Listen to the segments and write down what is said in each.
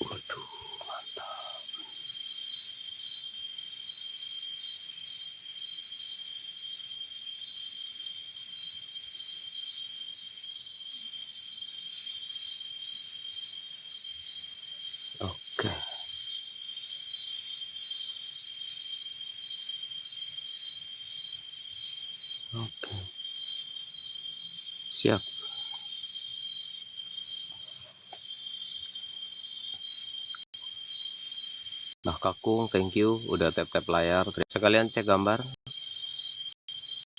Waduh, mantap. Oke. Oke. Siap. Nah, Kakung, thank you udah tap-tap layar. Sekalian cek gambar.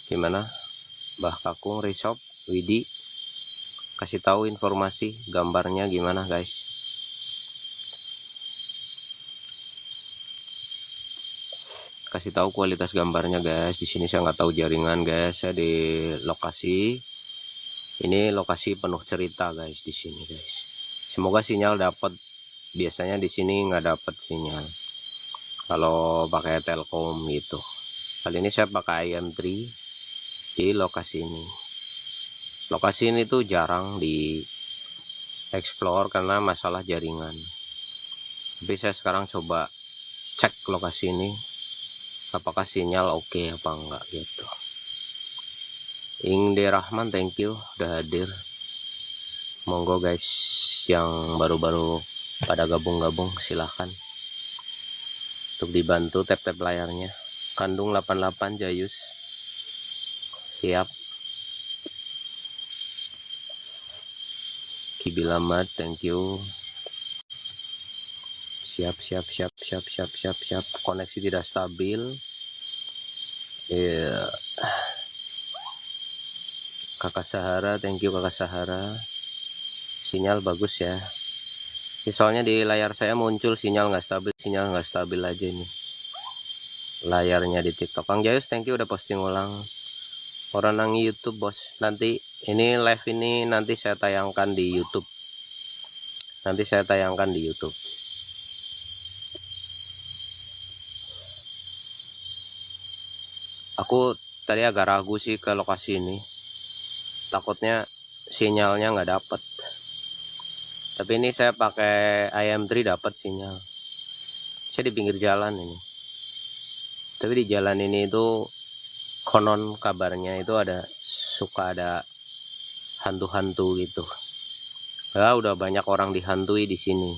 Gimana? Mbah Kakung, Resop, Widi, kasih tahu informasi gambarnya gimana, guys. Kasih tahu kualitas gambarnya, guys. Di sini saya nggak tahu jaringan, guys. Saya di lokasi. Ini lokasi penuh cerita, guys, di sini, guys. Semoga sinyal dapat. Biasanya di sini nggak dapat sinyal kalau pakai Telkom gitu. Kali ini saya pakai IM3 di lokasi ini. Lokasi ini tuh jarang di explore karena masalah jaringan. Tapi saya sekarang coba cek lokasi ini apakah sinyal oke apa enggak gitu. Ingde Rahman, thank you udah hadir. Monggo guys yang baru-baru pada gabung-gabung silahkan untuk dibantu tap-tap layarnya. Kandung 88 Jayus, siap. Kibilamat, thank you. Siap. Koneksi tidak stabil. Kakak Sahara, thank you Kakak Sahara. Sinyal bagus ya. Ini soalnya di layar saya muncul sinyal nggak stabil aja ini. Layarnya di TikTok. Kang Jayus, thank you udah posting ulang. Orang nang YouTube bos. Nanti ini live ini nanti saya tayangkan di YouTube. Aku tadi agak ragu sih ke lokasi ini. Takutnya sinyalnya nggak dapet. Tapi ini saya pakai IM3 dapat sinyal. Saya di pinggir jalan ini. Tapi di jalan ini itu konon kabarnya itu suka ada hantu-hantu gitu. Ya, udah banyak orang dihantui di sini.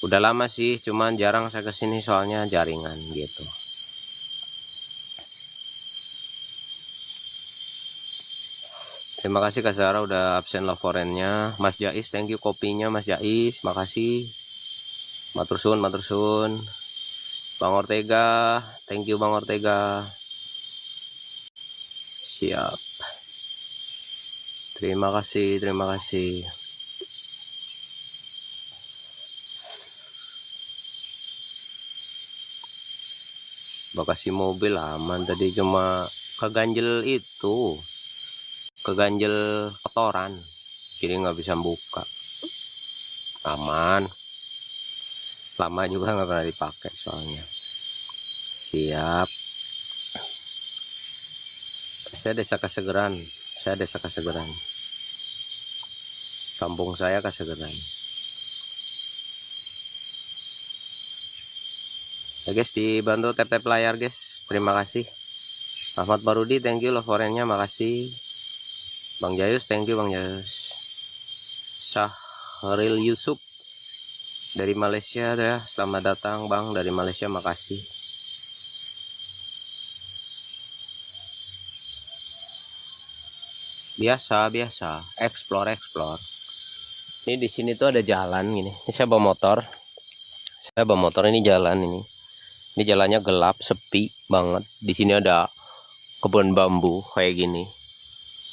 Udah lama sih, cuman jarang saya kesini soalnya jaringan gitu. Terima kasih Kak Sarah udah absen laporannya. Mas Jais, thank you kopinya Mas Jais, makasih. Matur suwun. Bang Ortega, thank you Bang Ortega. Siap. Terima kasih. Bagasi mobil aman, tadi cuma keganjel kotoran, jadi nggak bisa buka. Aman, lama juga nggak pernah dipakai soalnya. Siap. Saya desa Kasegeran. Kampung saya Kasegeran. Ya guys, dibantu tap-tap layar guys. Terima kasih. Ahmad Barudi, thank you laporannya, makasih. Bang Jayus, thank you Bang Jayus. Syahril Yusuf dari Malaysia ya. Selamat datang Bang dari Malaysia, makasih. Biasa, explore. Ini di sini tuh ada jalan gini. Ini saya bawa motor. Ini jalan ini. Ini jalannya gelap, sepi banget. Di sini ada kebun bambu kayak gini.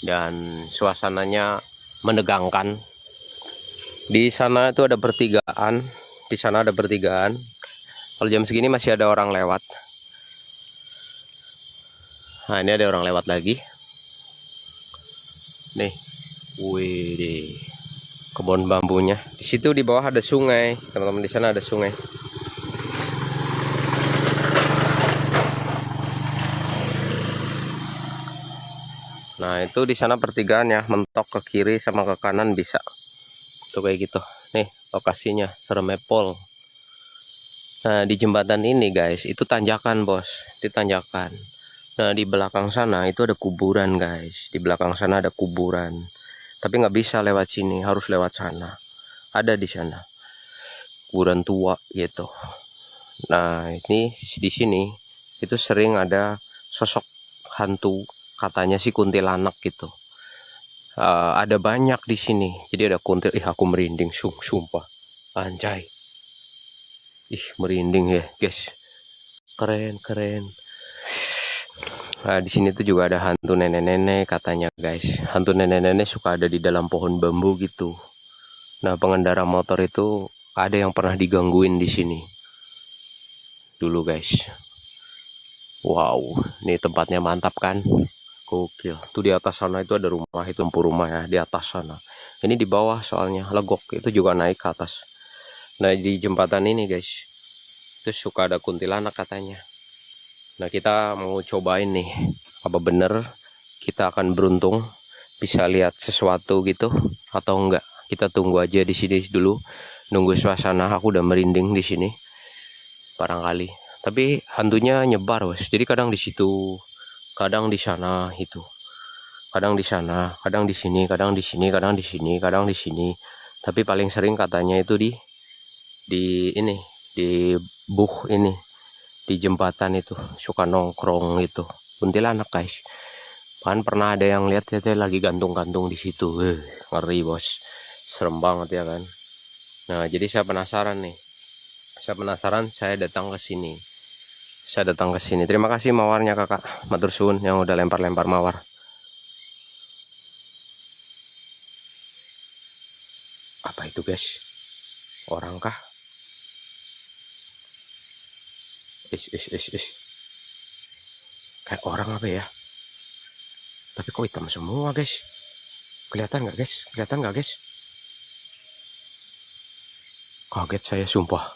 Dan suasananya menegangkan. Di sana itu ada pertigaan. Kalau jam segini masih ada orang lewat. Nah, ini ada orang lewat lagi. Nih, wih, kebun bambunya. Di situ di bawah ada sungai, teman-teman, di sana ada sungai. Nah, itu di sana pertigaan ya, mentok ke kiri sama ke kanan bisa. Tuh kayak gitu. Nih lokasinya Seremepol. Nah di jembatan ini guys itu tanjakan bos, di tanjakan. Nah di belakang sana itu ada kuburan guys, di belakang sana ada kuburan. Tapi nggak bisa lewat sini, harus lewat sana. Ada di sana kuburan tua gitu. Nah ini di sini itu sering ada sosok hantu, katanya sih kuntilanak gitu. Ada banyak di sini. Jadi ada kuntil. Aku merinding, sumpah. Anjay. Merinding ya, guys. Keren. Nah, di sini tuh juga ada hantu nenek-nenek katanya, guys. Hantu nenek-nenek suka ada di dalam pohon bambu gitu. Nah, pengendara motor itu ada yang pernah digangguin di sini. Dulu, guys. Wow, ini tempatnya mantap kan? Gokil. Tuh di atas sana itu ada rumah, itu lampu rumah ya, di atas sana. Ini di bawah soalnya, legok itu juga naik ke atas. Nah, di jembatan ini, guys, itu suka ada kuntilanak katanya. Nah, kita mau cobain nih, apa bener kita akan beruntung bisa lihat sesuatu gitu atau enggak. Kita tunggu aja di sini dulu, nunggu suasana. Aku udah merinding di sini. Barangkali. Tapi hantunya nyebar, bos. Jadi kadang di situ, kadang di sana itu. Kadang di sana, kadang di sini, kadang di sini, kadang di sini, kadang di sini. Tapi paling sering katanya itu di ini, di ini, di jembatan itu suka nongkrong itu kuntilanak guys. Kan pernah ada yang lihat ya lagi gantung-gantung di situ. Ngeri bos, serem banget ya kan. Nah jadi saya penasaran nih, saya datang ke sini. Terima kasih mawarnya kakak, matur suwun yang udah lempar-lempar mawar. Apa itu guys? Orang kah? Kayak orang apa ya? Tapi kok hitam semua guys? Kelihatan nggak guys? Kaget saya sumpah.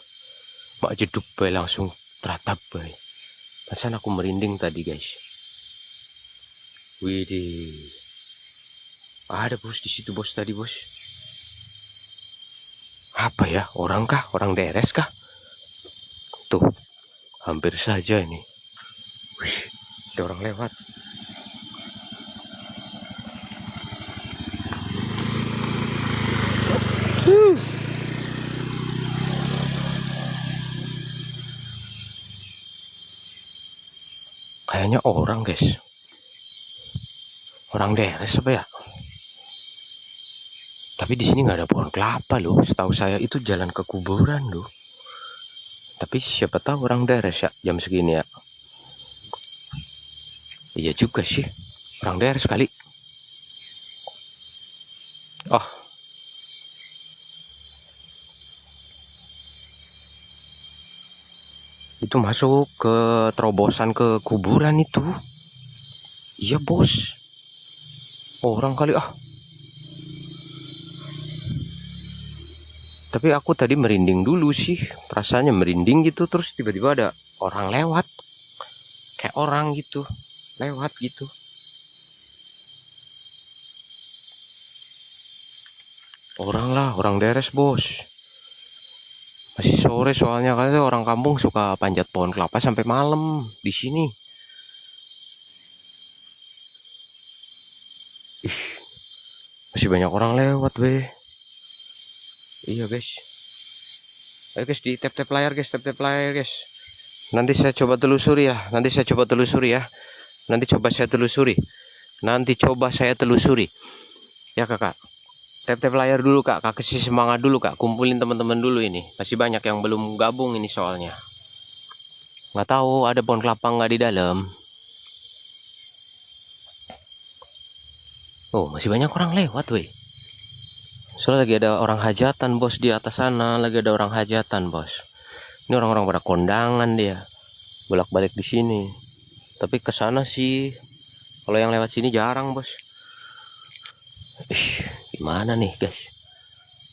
Mak jeduk bay langsung teratap bay. Pasan aku merinding tadi guys. Widih. Ada bos di situ bos tadi bos. Apa ya? Orang kah? Orang deres kah? Tuh. Hampir saja ini. Wih, ada orang lewat. Kayaknya orang guys. Orang deres apa ya? Tapi di sini nggak ada pohon kelapa loh. Setahu saya itu jalan ke kuburan loh. Tapi siapa tahu orang deres ya jam segini ya. Iya juga sih. Orang deres kali. Oh. Itu masuk ke terobosan ke kuburan itu. Iya bos. Orang kali ah. Tapi aku tadi merinding dulu sih. Perasaannya merinding gitu. Terus tiba-tiba ada orang lewat. Kayak orang gitu. Lewat gitu. Orang lah. Orang deres bos. Masih sore soalnya kan orang kampung suka panjat pohon kelapa sampai malam di sini. Masih banyak orang lewat weh. Iya guys. Ayo guys di tap layar guys, Nanti saya coba telusuri ya. Nanti coba saya telusuri. Ya kakak. Tap layar dulu kak. Kak kasih semangat dulu kak. Kumpulin teman-teman dulu ini. Masih banyak yang belum gabung ini soalnya. Nggak tahu ada pohon kelapa nggak di dalam. Oh masih banyak orang lewat weh. Soalnya lagi ada orang hajatan bos di atas sana. Ini orang-orang pada kondangan dia. Bolak-balik di sini. Tapi ke sana sih. Kalau yang lewat sini jarang bos. Gimana nih guys?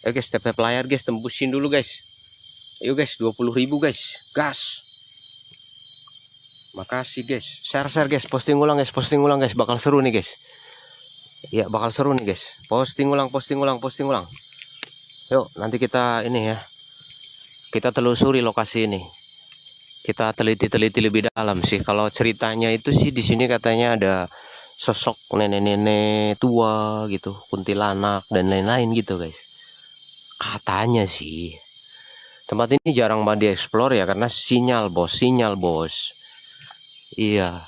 Ayo guys tap layar guys. Tembusin dulu guys. Ayo guys 20.000 guys. Gas. Makasih guys. Share guys. Posting ulang guys. Bakal seru nih guys. Ya bakal seru nih guys. Posting ulang. Yuk, nanti kita ini ya, kita telusuri lokasi ini. Kita teliti-teliti lebih dalam sih. Kalau ceritanya itu sih di sini katanya ada sosok nenek-nenek tua gitu, kuntilanak dan lain-lain gitu guys. Katanya sih. Tempat ini jarang banget dieksplor ya karena sinyal bos. Iya.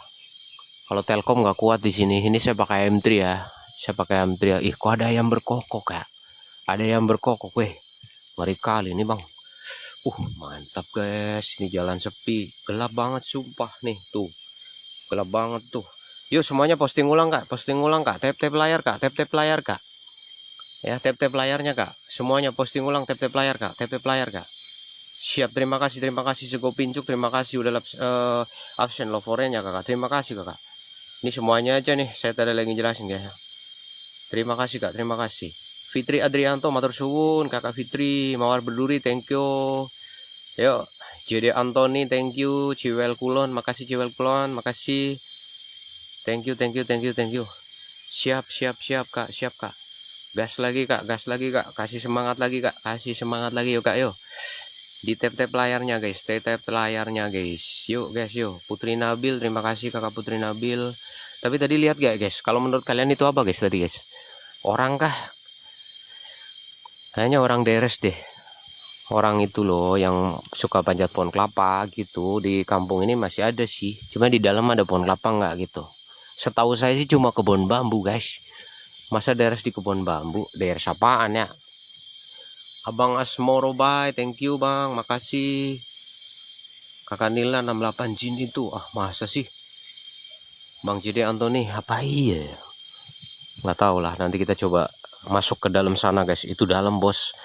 Kalau Telkom nggak kuat di sini. Ini saya pakai M3 ya. Saya pakai M3 ya. Ih, kok ada yang berkokok ya? Ada yang berkokok, weh. Ngeri kali ini bang. Mantap guys. Ini jalan sepi. Gelap banget sumpah nih tuh. Gelap banget tuh. Yuk semuanya posting ulang kak. Posting ulang kak. Tap layar kak. Tap layar kak. Ya tap layarnya kak. Semuanya posting ulang tap layar kak. Tap layar kak. Siap, terima kasih Sego Pincuk, terima kasih udah absen lovorenya kakak, terima kasih kakak. Ini semuanya aja nih, saya tadi lagi jelasin ya. Terima kasih kak, terima kasih. Fitri Adrianto, matur suwun, kakak Fitri, Mawar Berduri, thank you. Yuk, JD Antoni, thank you. Ciwel Kulon, makasih Ciwel Kulon, makasih. Thank you. Siap kak, siap kak. Gas lagi kak, kasih semangat lagi kak, yuk kak yuk. Di tap layarnya guys, tap layarnya guys. Yuk guys, yuk. Putri Nabil, terima kasih kakak Putri Nabil. Tapi tadi lihat gak guys, kalau menurut kalian itu apa guys tadi guys? Orang kah? Kayaknya orang deres deh. Orang itu loh yang suka panjat pohon kelapa gitu. Di kampung ini masih ada sih. Cuma di dalam ada pohon kelapa nggak gitu. Setahu saya sih cuma kebun bambu guys. Masa deres di kebun bambu? Deres apaan ya? Abang Asmoro, bye, thank you bang, makasih. Kakak Nila 68 jin itu, masa sih? Bang JD Antoni, apa iya? Nggak tahu lah, nanti kita coba masuk ke dalam sana guys. Itu dalam bos.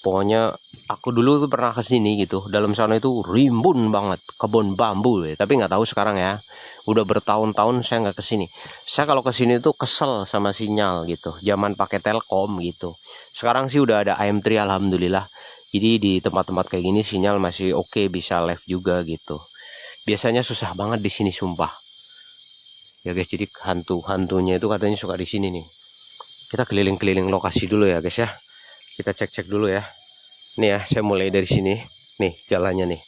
Pokoknya aku dulu pernah kesini gitu. Dalam sana itu rimbun banget kebun bambu ya. Tapi nggak tahu sekarang ya. Udah bertahun-tahun saya nggak kesini. Saya kalau kesini tuh kesel sama sinyal gitu. Zaman pakai Telkom gitu. Sekarang sih udah ada AM3 alhamdulillah. Jadi di tempat-tempat kayak gini sinyal masih oke, bisa live juga gitu. Biasanya susah banget di sini sumpah. Ya guys, jadi hantunya itu katanya suka di sini nih. Kita keliling-keliling lokasi dulu ya guys ya. Kita cek-cek dulu ya. Nih ya, saya mulai dari sini. Nih jalannya nih.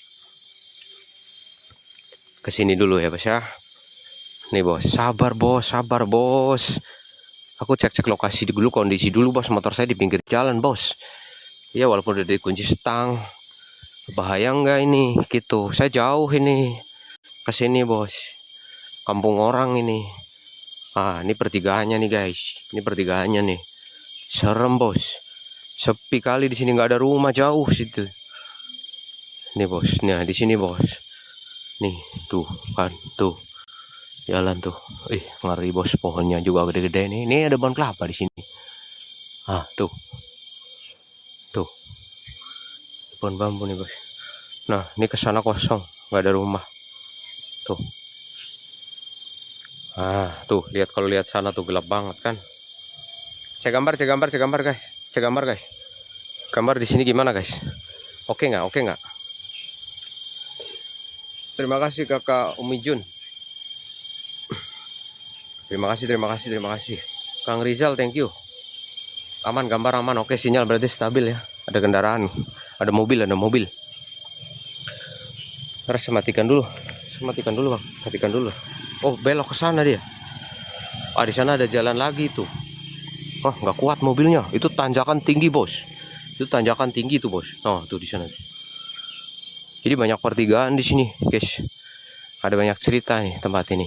Ke sini dulu ya bos ya. Nih bos, sabar bos. Aku cek-cek lokasi dulu, kondisi dulu bos. Motor saya di pinggir jalan bos. Ya walaupun udah dikunci setang. Bahaya nggak ini gitu. Saya jauh ini. Ke sini bos. Kampung orang ini. Ini pertigaannya nih guys. Ini pertigaannya nih. Serem bos. Sepi kali di sini, nggak ada rumah, jauh situ. Nih bos. Nah di sini bos. Nih tuh kan tuh. Jalan tuh. Ngeri bos, pohonnya juga gede-gede nih. Ini ada pohon kelapa di sini. Tuh. Tuh. Pohon bambu nih bos. Nah, ini kesana kosong, nggak ada rumah. Tuh. Tuh, lihat, kalau lihat sana tuh gelap banget kan. Cek gambar guys. Gambar di sini gimana guys? Oke nggak? Terima kasih kakak Umi Jun. Terima kasih. Kang Rizal, thank you. Aman, gambar aman. Oke, sinyal berarti stabil ya. Ada kendaraan, ada mobil. Terus saya matikan dulu bang. Matikan dulu. Oh, belok ke sana dia. Di sana ada jalan lagi tuh. Nggak kuat mobilnya. Itu tanjakan tinggi bos. Tuh tuh di sana. Jadi banyak pertigaan di sini guys. Ada banyak cerita nih tempat ini.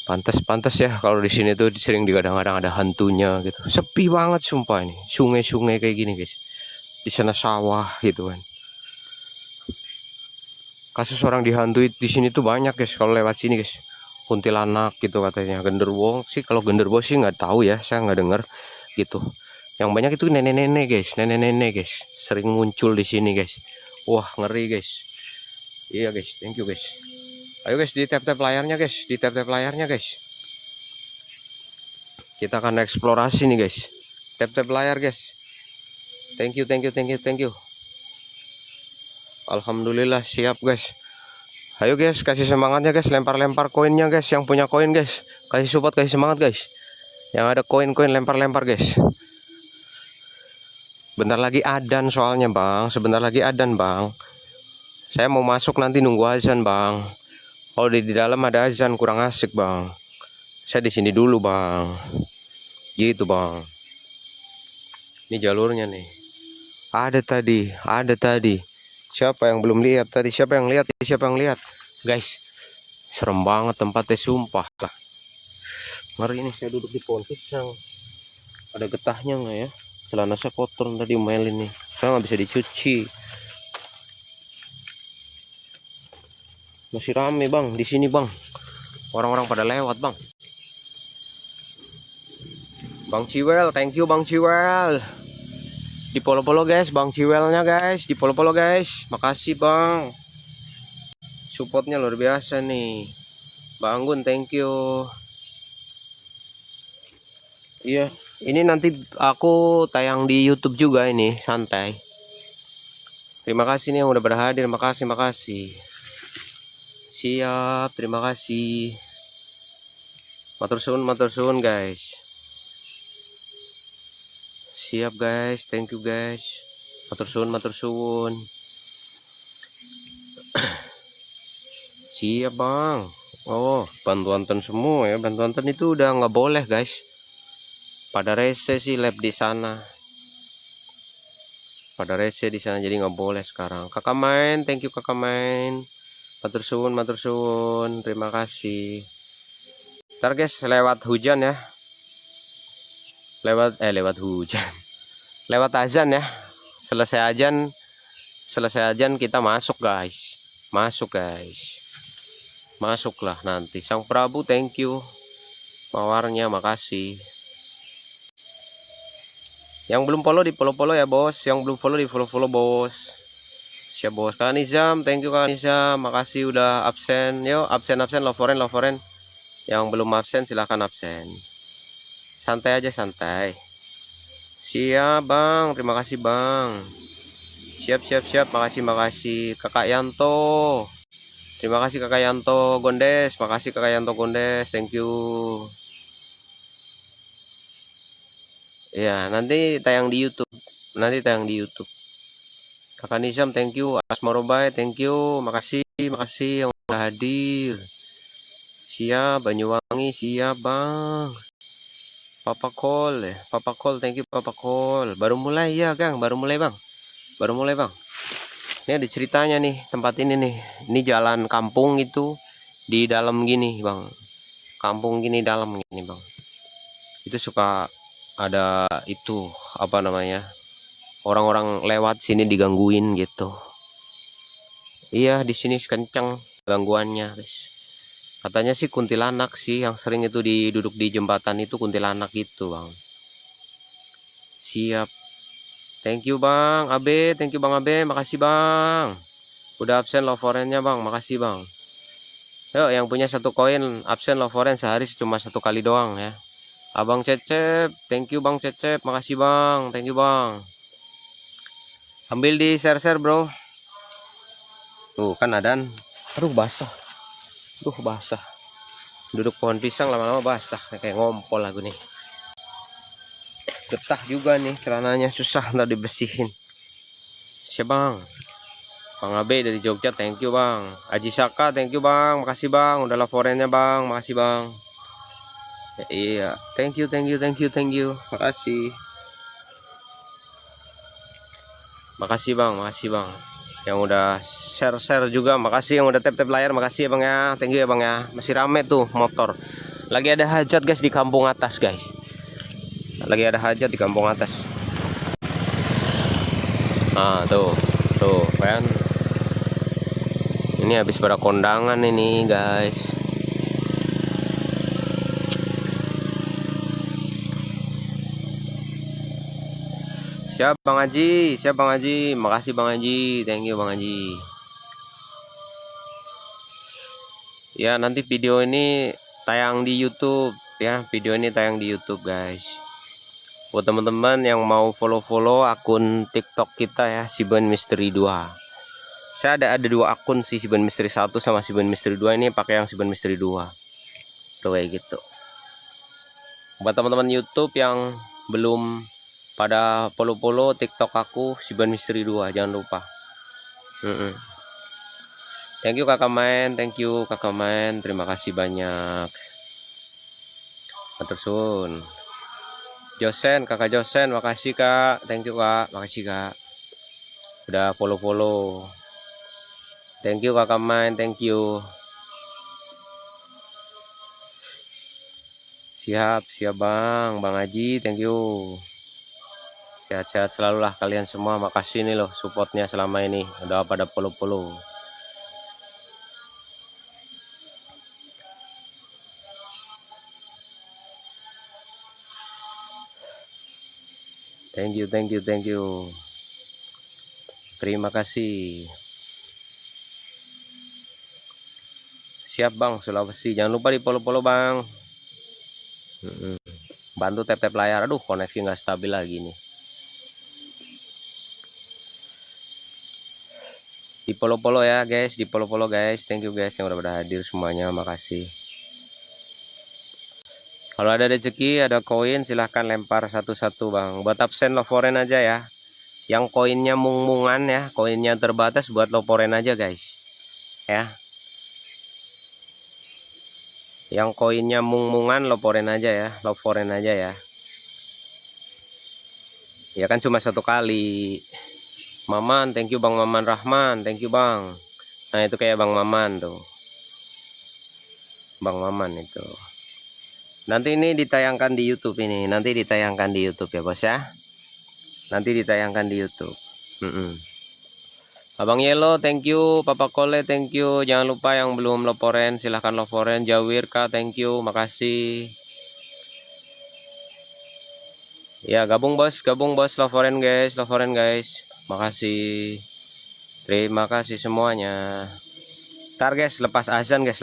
Pantas ya kalau di sini tuh sering digadang-gadang ada hantunya gitu. Sepi banget sumpah ini. Sungai kayak gini guys. Di sana sawah gitu kan. Kasus orang dihantui di sini tuh banyak guys kalau lewat sini guys. Kuntilanak gitu katanya. Genderuwo sih, kalau genderuwo sih nggak tahu ya, saya nggak dengar gitu. Yang banyak itu nenek-nenek guys. Sering muncul di sini guys. Wah, ngeri guys. Iya guys, thank you guys. Ayo guys, di tap layarnya guys. Kita akan eksplorasi nih guys. Tap layar guys. Thank you. Alhamdulillah, siap guys. Ayo guys, kasih semangatnya guys. Lempar koinnya guys. Yang punya koin guys, kasih support, kasih semangat guys. Yang ada koin lempar guys. Bentar lagi adzan soalnya bang. Sebentar lagi adzan bang. Saya mau masuk nanti nunggu azan bang. Kalau di dalam ada azan kurang asik bang. Saya di sini dulu bang. Gitu bang. Ini jalurnya nih. Ada tadi. Siapa yang belum lihat tadi? Siapa yang lihat? Guys, serem banget tempatnya sumpah. Mari ini saya duduk di pohon pisang. Ada getahnya nggak ya? Celana saya kotor tadi melin nih. Saya nggak bisa dicuci. Masih rame bang di sini bang. Orang-orang pada lewat bang. Bang Ciwel, thank you Bang Ciwel. Di polo-polo guys, Bang Ciwelnya guys, di polo-polo guys. Makasih bang. Supportnya luar biasa nih. Bang Gun, thank you. Iya, ini nanti aku tayang di YouTube juga ini, santai. Terima kasih nih yang udah berhadir, makasih. Siap, terima kasih. Matur suwun guys. Siap guys, thank you guys. Matur suwun. Siap bang. Oh, bantuan semua ya. Bantuan itu udah nggak boleh guys. Pada rese sih lab di sana. Jadi nggak boleh sekarang. Kakak main, thank you kakak main. Matur suwun. Terima kasih. Ntar guys lewat hujan ya. Lewat hujan. Lewat azan ya. Selesai azan kita masuk guys. Masuklah nanti. Sang Prabu thank you. Mawarnya makasih. Yang belum follow di follow ya bos. Yang belum follow di follow bos. Siap bos. Kak Nizam, thank you Kak Nizam. Makasih udah absen. Yo absen love foreign. Yang belum absen silahkan absen. Santai aja santai. Siap bang. Terima kasih bang. Siap. Makasih Kakak Yanto. Terima kasih Kakak Yanto Gondes. Makasih Kakak Yanto Gondes. Thank you. Ya, nanti tayang di YouTube. Kakak Nizam, thank you. Asmarobai, thank you. Makasih yang udah hadir. Siap, Banyuwangi, siap bang. Papa Call, thank you Papa Call. Baru mulai ya, Gang. Baru mulai bang. Ini ada ceritanya nih, tempat ini nih. Ini jalan kampung itu di dalam gini, bang. Kampung gini dalam gini, bang. Itu suka ada itu apa namanya, orang-orang lewat sini digangguin gitu. Iya di sini kenceng gangguannya guys. Katanya sih kuntilanak sih yang sering itu duduk di jembatan itu, kuntilanak gitu bang. Siap, thank you bang Abe, makasih bang. Udah absen love foreign-nya bang, makasih bang. Yuk yang punya 1 koin absen love foreign sehari cuma 1 kali doang ya. Abang Cecep, thank you bang Cecep, makasih bang, thank you bang. Ambil di share bro. Tuh kan adan. Aduh basah. Duduk pohon pisang lama-lama basah kayak ngompol aku nih. Getah juga nih celananya, susah ntar dibersihin. Siapa bang? Bang Abe dari Jogja, thank you bang. Aji Saka, thank you bang, makasih bang. Udah laporannya bang, makasih bang. Ya, iya, thank you. Makasih bang. Yang udah share juga, makasih. Yang udah tap layar, makasih ya bang ya. Thank you ya bang ya. Masih rame tuh motor. Lagi ada hajat guys di kampung atas guys. Ah tuh kan. Ini habis pada kondangan ini guys. Siap Bang Haji, makasih Bang Haji, thank you Bang Haji. Ya nanti video ini tayang di YouTube ya, guys. Buat teman-teman yang mau follow akun TikTok kita ya, Siben Misteri 2. Saya ada 2 akun sih, Siben Misteri 1 sama Siben Misteri 2, ini pakai yang Siben Misteri 2. Tuh kayak gitu. Buat teman-teman YouTube yang belum pada follow TikTok aku Siban Misteri 2, jangan lupa. Thank you kakak main, terima kasih banyak. Matur suwun. Josen, kakak Josen, makasih kak, thank you kak, makasih kak. Udah follow. Thank you kakak main, thank you. Siap bang Haji, thank you. Sehat-sehat selalu lah kalian semua, makasih nih loh supportnya selama ini, udah pada follow. Thank you. Terima kasih. Siap bang, Sulawesi, jangan lupa di follow bang. Bantu tap layar. Aduh, koneksi nggak stabil lagi nih. Di follow ya guys, guys. Thank you guys yang udah hadir semuanya, makasih. Kalau ada rezeki, ada koin, silahkan lempar satu-satu bang. Buat absen lovoren aja ya. Yang koinnya mung-mungan ya, koinnya terbatas, buat lovoren aja guys. Ya. Yang koinnya mung-mungan lovoren aja ya. Ya kan cuma satu kali. Maman, thank you bang Maman Rahman, thank you bang. Nah itu kayak bang Maman tuh. Bang Maman itu. Nanti ini ditayangkan di YouTube ini. Nanti ditayangkan di YouTube ya bos ya. Nanti ditayangkan di YouTube. Abang Yelo, thank you. Papa Kole, thank you. Jangan lupa yang belum loporen, silahkan loporen. Jawirka, thank you. Makasih. Ya gabung bos, loporen guys. Makasih. Terima kasih semuanya. Ntar guys, lepas azan guys.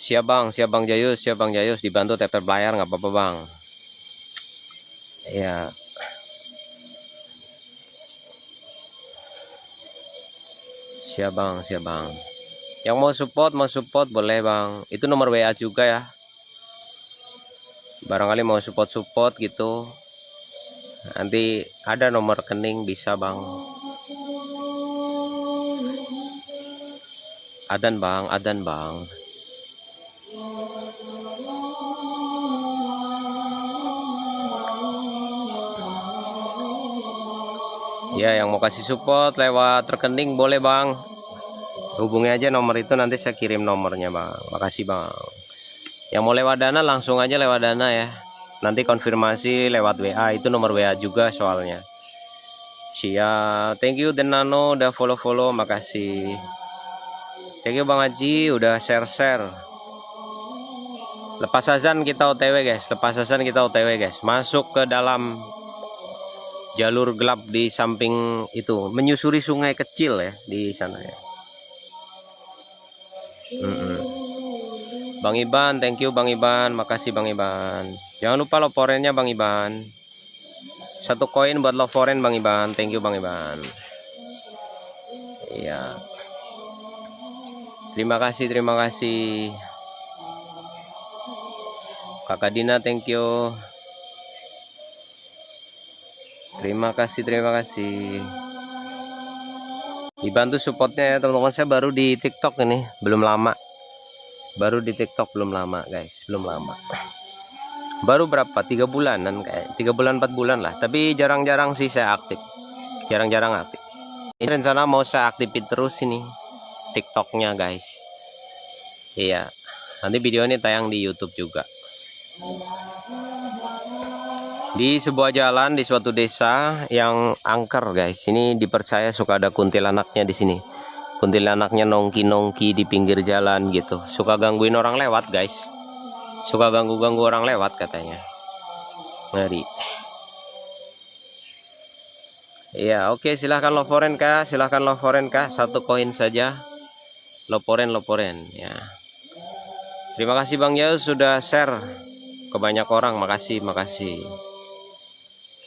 Siap bang Jayus, dibantu tap layar nggak apa-apa bang. Ya. Siap bang. Yang mau support boleh bang. Itu nomor WA juga ya. Barangkali mau support gitu. Nanti ada nomor rekening bisa bang. Adan bang. Ya yang mau kasih support lewat rekening boleh bang. Hubungi aja nomor itu, nanti saya kirim nomornya bang. Makasih bang. Yang mau lewat dana langsung aja lewat dana ya. Nanti konfirmasi lewat WA, itu nomor WA juga soalnya. Siap. Thank you Denano udah follow, makasih. Thank you Bang Haji udah share. Lepas azan kita OTW guys. Masuk ke dalam jalur gelap di samping itu, menyusuri sungai kecil ya di sana ya. Bang Iban, thank you Bang Iban, makasih Bang Iban. Jangan lupa loporennya Bang Iban. 1 koin buat loporen Bang Iban, thank you Bang Iban. Iya. Terima kasih. Kakak Dina, thank you. Terima kasih. Dibantu supportnya ya teman-teman. Saya baru di TikTok ini, belum lama guys, belum lama. Baru berapa? 3 bulanan kayak 3 bulan 4 bulan lah. Tapi jarang-jarang sih saya aktif. Jarang-jarang aktif. Ini rencana mau saya aktifin terus ini TikToknya guys. Iya. Nanti video ini tayang di YouTube juga. Di sebuah jalan di suatu desa yang angker guys. Ini dipercaya suka ada kuntilanaknya di sini. Kuntilanaknya nongki-nongki di pinggir jalan gitu. Suka gangguin orang lewat guys. Suka ganggu orang lewat katanya. Ngeri. Iya, oke, silahkan loporen kak. 1 koin saja. Loporen ya. Terima kasih Bang Yus sudah share ke banyak orang. Makasih.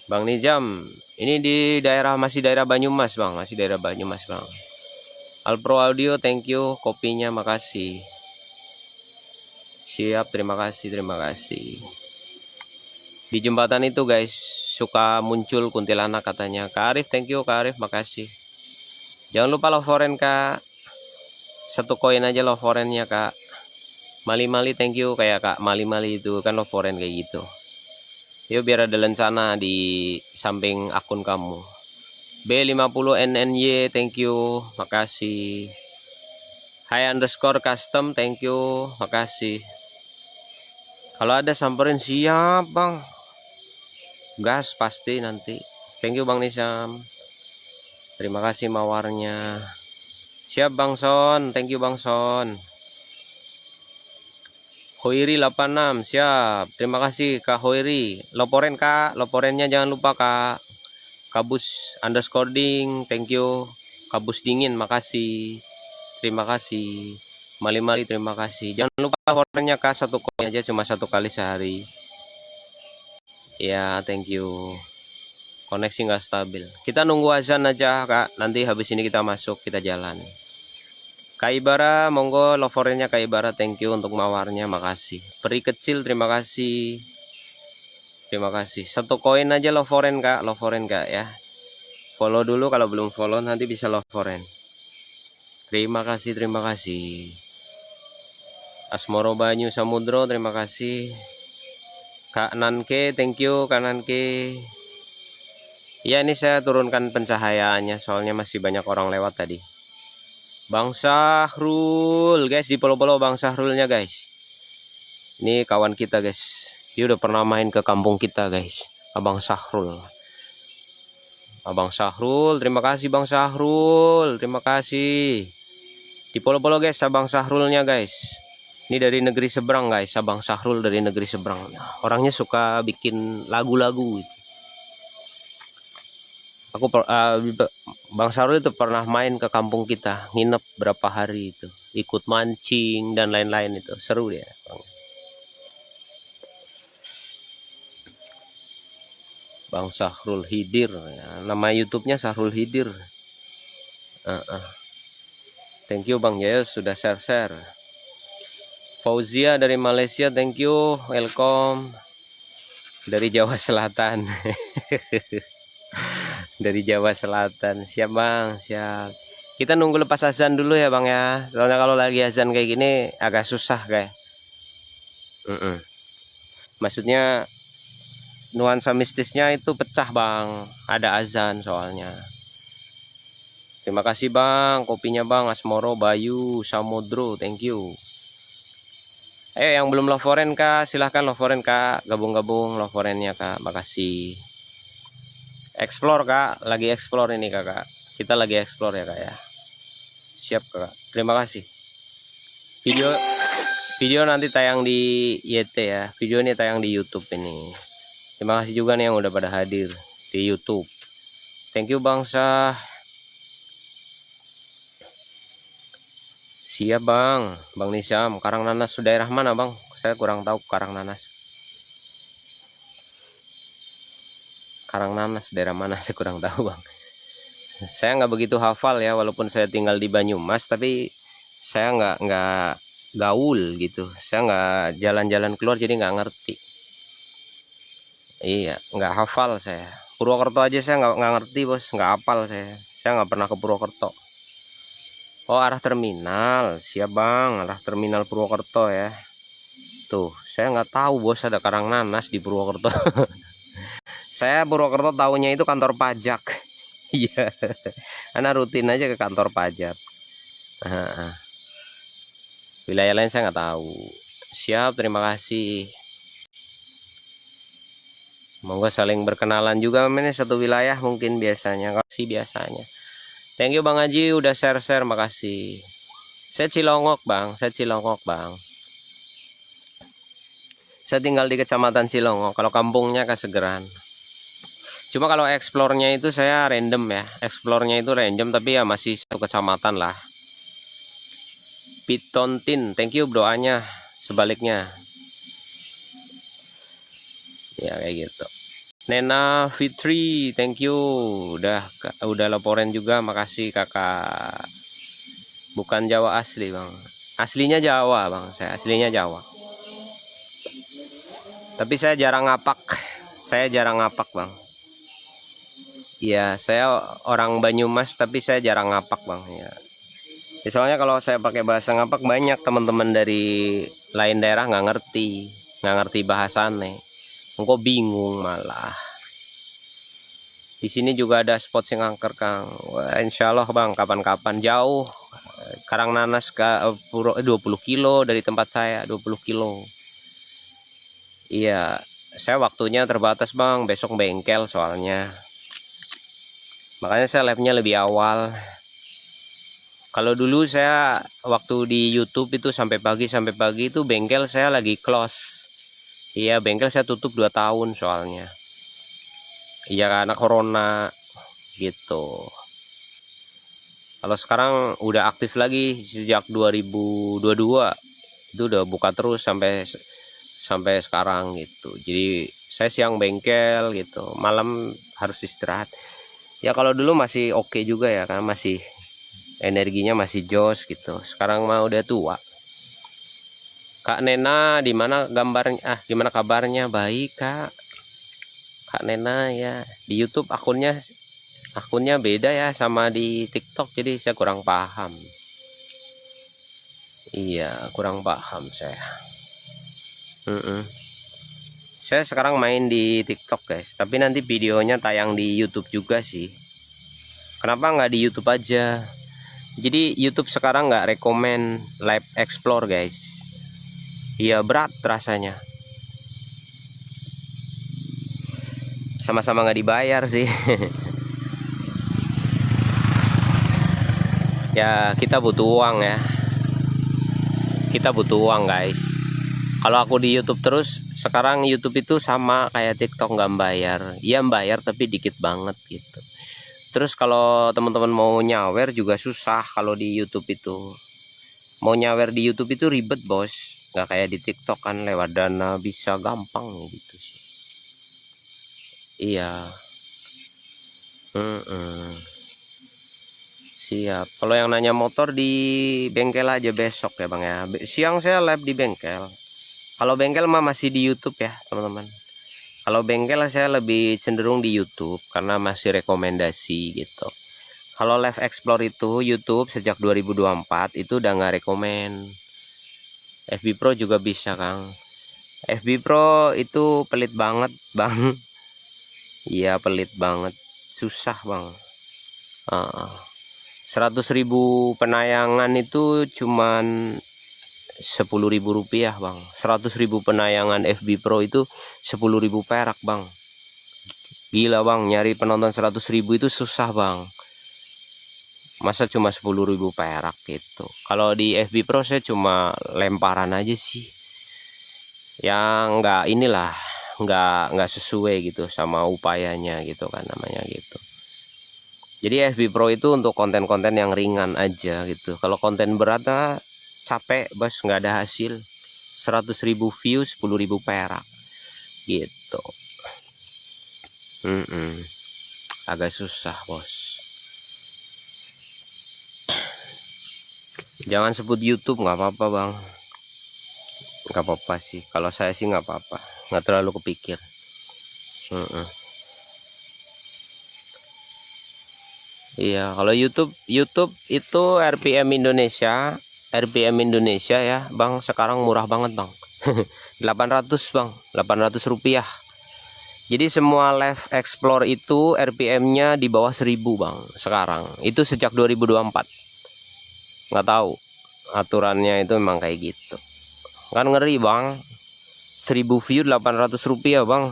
Bang Nizam, ini di masih daerah Banyumas bang. Alpro Audio, thank you kopinya, makasih. Siap, terima kasih, terima kasih. Di jembatan itu guys, suka muncul kuntilanak katanya. Kak Arif, thank you Kak Arif, makasih. Jangan lupa love foreign Kak. 1 koin aja love foreignnya Kak. Mali-mali thank you, kayak Kak Mali-mali itu kan love foreign kayak gitu. Yuk biar ada lencana di samping akun kamu. B50NNY, thank you, makasih. Hi_custom, thank you, makasih. Kalau ada samperin siap bang. Gas pasti nanti. Thank you Bang Nisam. Terima kasih mawarnya. Siap Bang Son, thank you Bang Son. Hoiri 86, siap. Terima kasih Kak Hoiri. Loporen Kak, loporennya jangan lupa Kak. Kabus_ding, thank you. Kabus dingin, makasih. Terima kasih. Mali-mali terima kasih. Jangan lupa loporennya Kak, 1 koin aja, cuma 1 kali sehari. Ya, thank you. Koneksi nggak stabil. Kita nunggu azan aja Kak. Nanti habis ini kita masuk, kita jalan. Kak Ibara, monggo loforennya Kak Ibara, thank you untuk mawarnya, makasih. Peri kecil, terima kasih. Terima kasih. 1 koin aja loforen Kak, loforen Kak ya. Follow dulu, kalau belum follow nanti bisa loforen. Terima kasih, terima kasih. Asmoro Banyu Samudro, terima kasih. Kak Nanke, thank you Kak Nanke. Ya ini saya turunkan pencahayaannya soalnya masih banyak orang lewat tadi. Bang Sahrul, guys, di follow Bang Sahrulnya guys. Ini kawan kita guys. Dia udah pernah main ke kampung kita guys. Abang Sahrul. Abang Sahrul, terima kasih Bang Sahrul, terima kasih. Di follow guys Abang Sahrulnya guys. Ini dari negeri seberang guys, Abang Sahrul dari negeri seberang. Orangnya suka bikin lagu-lagu. Aku Bang Sahrul itu pernah main ke kampung kita, nginep berapa hari itu, ikut mancing dan lain-lain, itu seru dia. Bang Sahrul Hidir, ya, nama YouTube-nya Sahrul Hidir. Thank you Bang Jayus sudah share. Fauzia dari Malaysia, thank you, welcome. Dari Jawa Selatan. Dari Jawa Selatan, siap Bang, siap. Kita nunggu lepas azan dulu ya Bang ya, soalnya kalau lagi azan kayak gini agak susah kayak. Maksudnya nuansa mistisnya itu pecah Bang, ada azan soalnya. Terima kasih Bang, kopinya Bang. Asmoro Bayu Samudro, thank you. Yang belum love foreign Kak, silahkan love foreign Kak, gabung-gabung love foreignnya Kak, makasih. Explore Kak, lagi explore ini Kakak. Kita lagi explore ya Kak ya. Siap Kak, terima kasih. Video nanti tayang di YT ya. Video ini tayang di YouTube ini. Terima kasih juga nih yang udah pada hadir di YouTube. Thank you bangsa. Siap Bang, Bang Nisam. Karangnanas daerah mana Bang? Saya kurang tahu Karangnanas. Karangnanas daerah mana? Saya kurang tahu Bang. Saya nggak begitu hafal ya, walaupun saya tinggal di Banyumas, tapi saya nggak gaul gitu. Saya nggak jalan-jalan keluar, jadi nggak ngerti. Iya, nggak hafal saya. Purwokerto aja saya nggak ngerti bos, nggak hafal saya. Saya nggak pernah ke Purwokerto. Oh, arah terminal, siap Bang, arah terminal Purwokerto ya. Tuh, saya nggak tahu bos ada Karangnanas di Purwokerto. Saya Purwokerto tahunya itu kantor pajak. Iya, karena rutin aja ke kantor pajak. Wilayah lain saya nggak tahu. Siap, terima kasih. Monggo saling berkenalan juga, ini satu wilayah mungkin biasanya, sih biasanya. Thank you Bang Haji udah share, makasih. Saya Cilongok Bang, saya Cilongok Bang. Saya tinggal di Kecamatan Cilongok, kalau kampungnya Kasegeran. Cuma kalau explore-nya itu saya random ya, explore-nya itu random, tapi ya masih satu kecamatan lah. Pitontin, thank you doanya, sebaliknya. Ya kayak gitu. Nena Fitri, thank you udah laporan juga, makasih kakak. Bukan Jawa asli Bang, aslinya Jawa Bang, saya aslinya Jawa. Tapi saya jarang ngapak. Saya jarang ngapak, Bang. Iya, saya orang Banyumas tapi saya jarang ngapak, Bang. Ya. Ya, soalnya kalau saya pakai bahasa ngapak banyak teman-teman dari lain daerah nggak ngerti bahasane. Engkau bingung malah. Di sini juga ada spot sing angker, Kang. Wah, insya Allah, Bang, kapan-kapan jauh. Karangnanas ke 20 kilo dari tempat saya, 20 kilo. Iya, saya waktunya terbatas, Bang. Besok bengkel soalnya. Makanya saya live-nya lebih awal. Kalau dulu saya waktu di YouTube itu sampai pagi itu bengkel saya lagi close. Iya, bengkel saya tutup 2 tahun soalnya. Iya, karena corona gitu. Kalau sekarang udah aktif lagi sejak 2022. Itu udah buka terus sampai sekarang gitu. Jadi saya siang bengkel gitu, malam harus istirahat. Ya kalau dulu masih oke juga ya, kan masih energinya masih jos gitu. Sekarang mah udah tua. Kak Nena, di mana gambarnya? Gimana kabarnya? Baik, Kak. Kak Nena ya, di YouTube akunnya beda ya sama di TikTok, jadi saya kurang paham. Iya, kurang paham saya. Saya sekarang main di TikTok, guys, tapi nanti videonya tayang di YouTube juga sih. Kenapa nggak di YouTube aja? Jadi YouTube sekarang nggak rekomen live explore, guys. Iya, berat rasanya. Sama-sama nggak dibayar sih. Ya, kita butuh uang ya. Kita butuh uang, guys. Kalau aku di YouTube terus, sekarang YouTube itu sama kayak TikTok, nggak bayar. Iya bayar tapi dikit banget gitu. Terus kalau teman-teman mau nyawer juga susah kalau di YouTube itu. Mau nyawer di YouTube itu ribet, bos. Nggak kayak di TikTok kan lewat dana bisa gampang gitu sih. Iya. Siap. Kalau yang nanya motor di bengkel aja besok ya, Bang ya. Siang saya live di bengkel. Kalau bengkel mah masih di YouTube ya, teman-teman. Kalau bengkel saya lebih cenderung di YouTube karena masih rekomendasi gitu. Kalau live explore itu YouTube sejak 2024 itu udah nggak rekomen. FB Pro juga bisa, Kang. FB Pro itu pelit banget, Bang. Iya, pelit banget. Susah, Bang. 100.000 penayangan itu cuman 10.000 rupiah, Bang. 100.000 penayangan FB Pro itu 10.000 perak, Bang. Gila, Bang, nyari penonton 100.000 itu susah, Bang. Masa cuma 10.000 perak gitu. Kalau di FB Pro saya cuma lemparan aja sih. Yang nggak sesuai gitu sama upayanya gitu kan namanya gitu. Jadi FB Pro itu untuk konten-konten yang ringan aja gitu. Kalau konten berat capek, bos, nggak ada hasil. 100.000 view 10.000 perak gitu. Agak susah, bos. Jangan sebut YouTube, nggak apa-apa, Bang. Nggak apa-apa sih. Kalau saya sih nggak apa-apa, nggak terlalu kepikir. Iya, kalau YouTube itu RPM Indonesia ya, Bang. Sekarang murah banget, Bang. 800, Bang. 800 rupiah. Jadi semua live explore itu RPM-nya di bawah 1000, Bang. Sekarang itu sejak 2024. Nggak tahu aturannya itu memang kayak gitu. Kan ngeri, Bang. 1000 view 800 rupiah, Bang.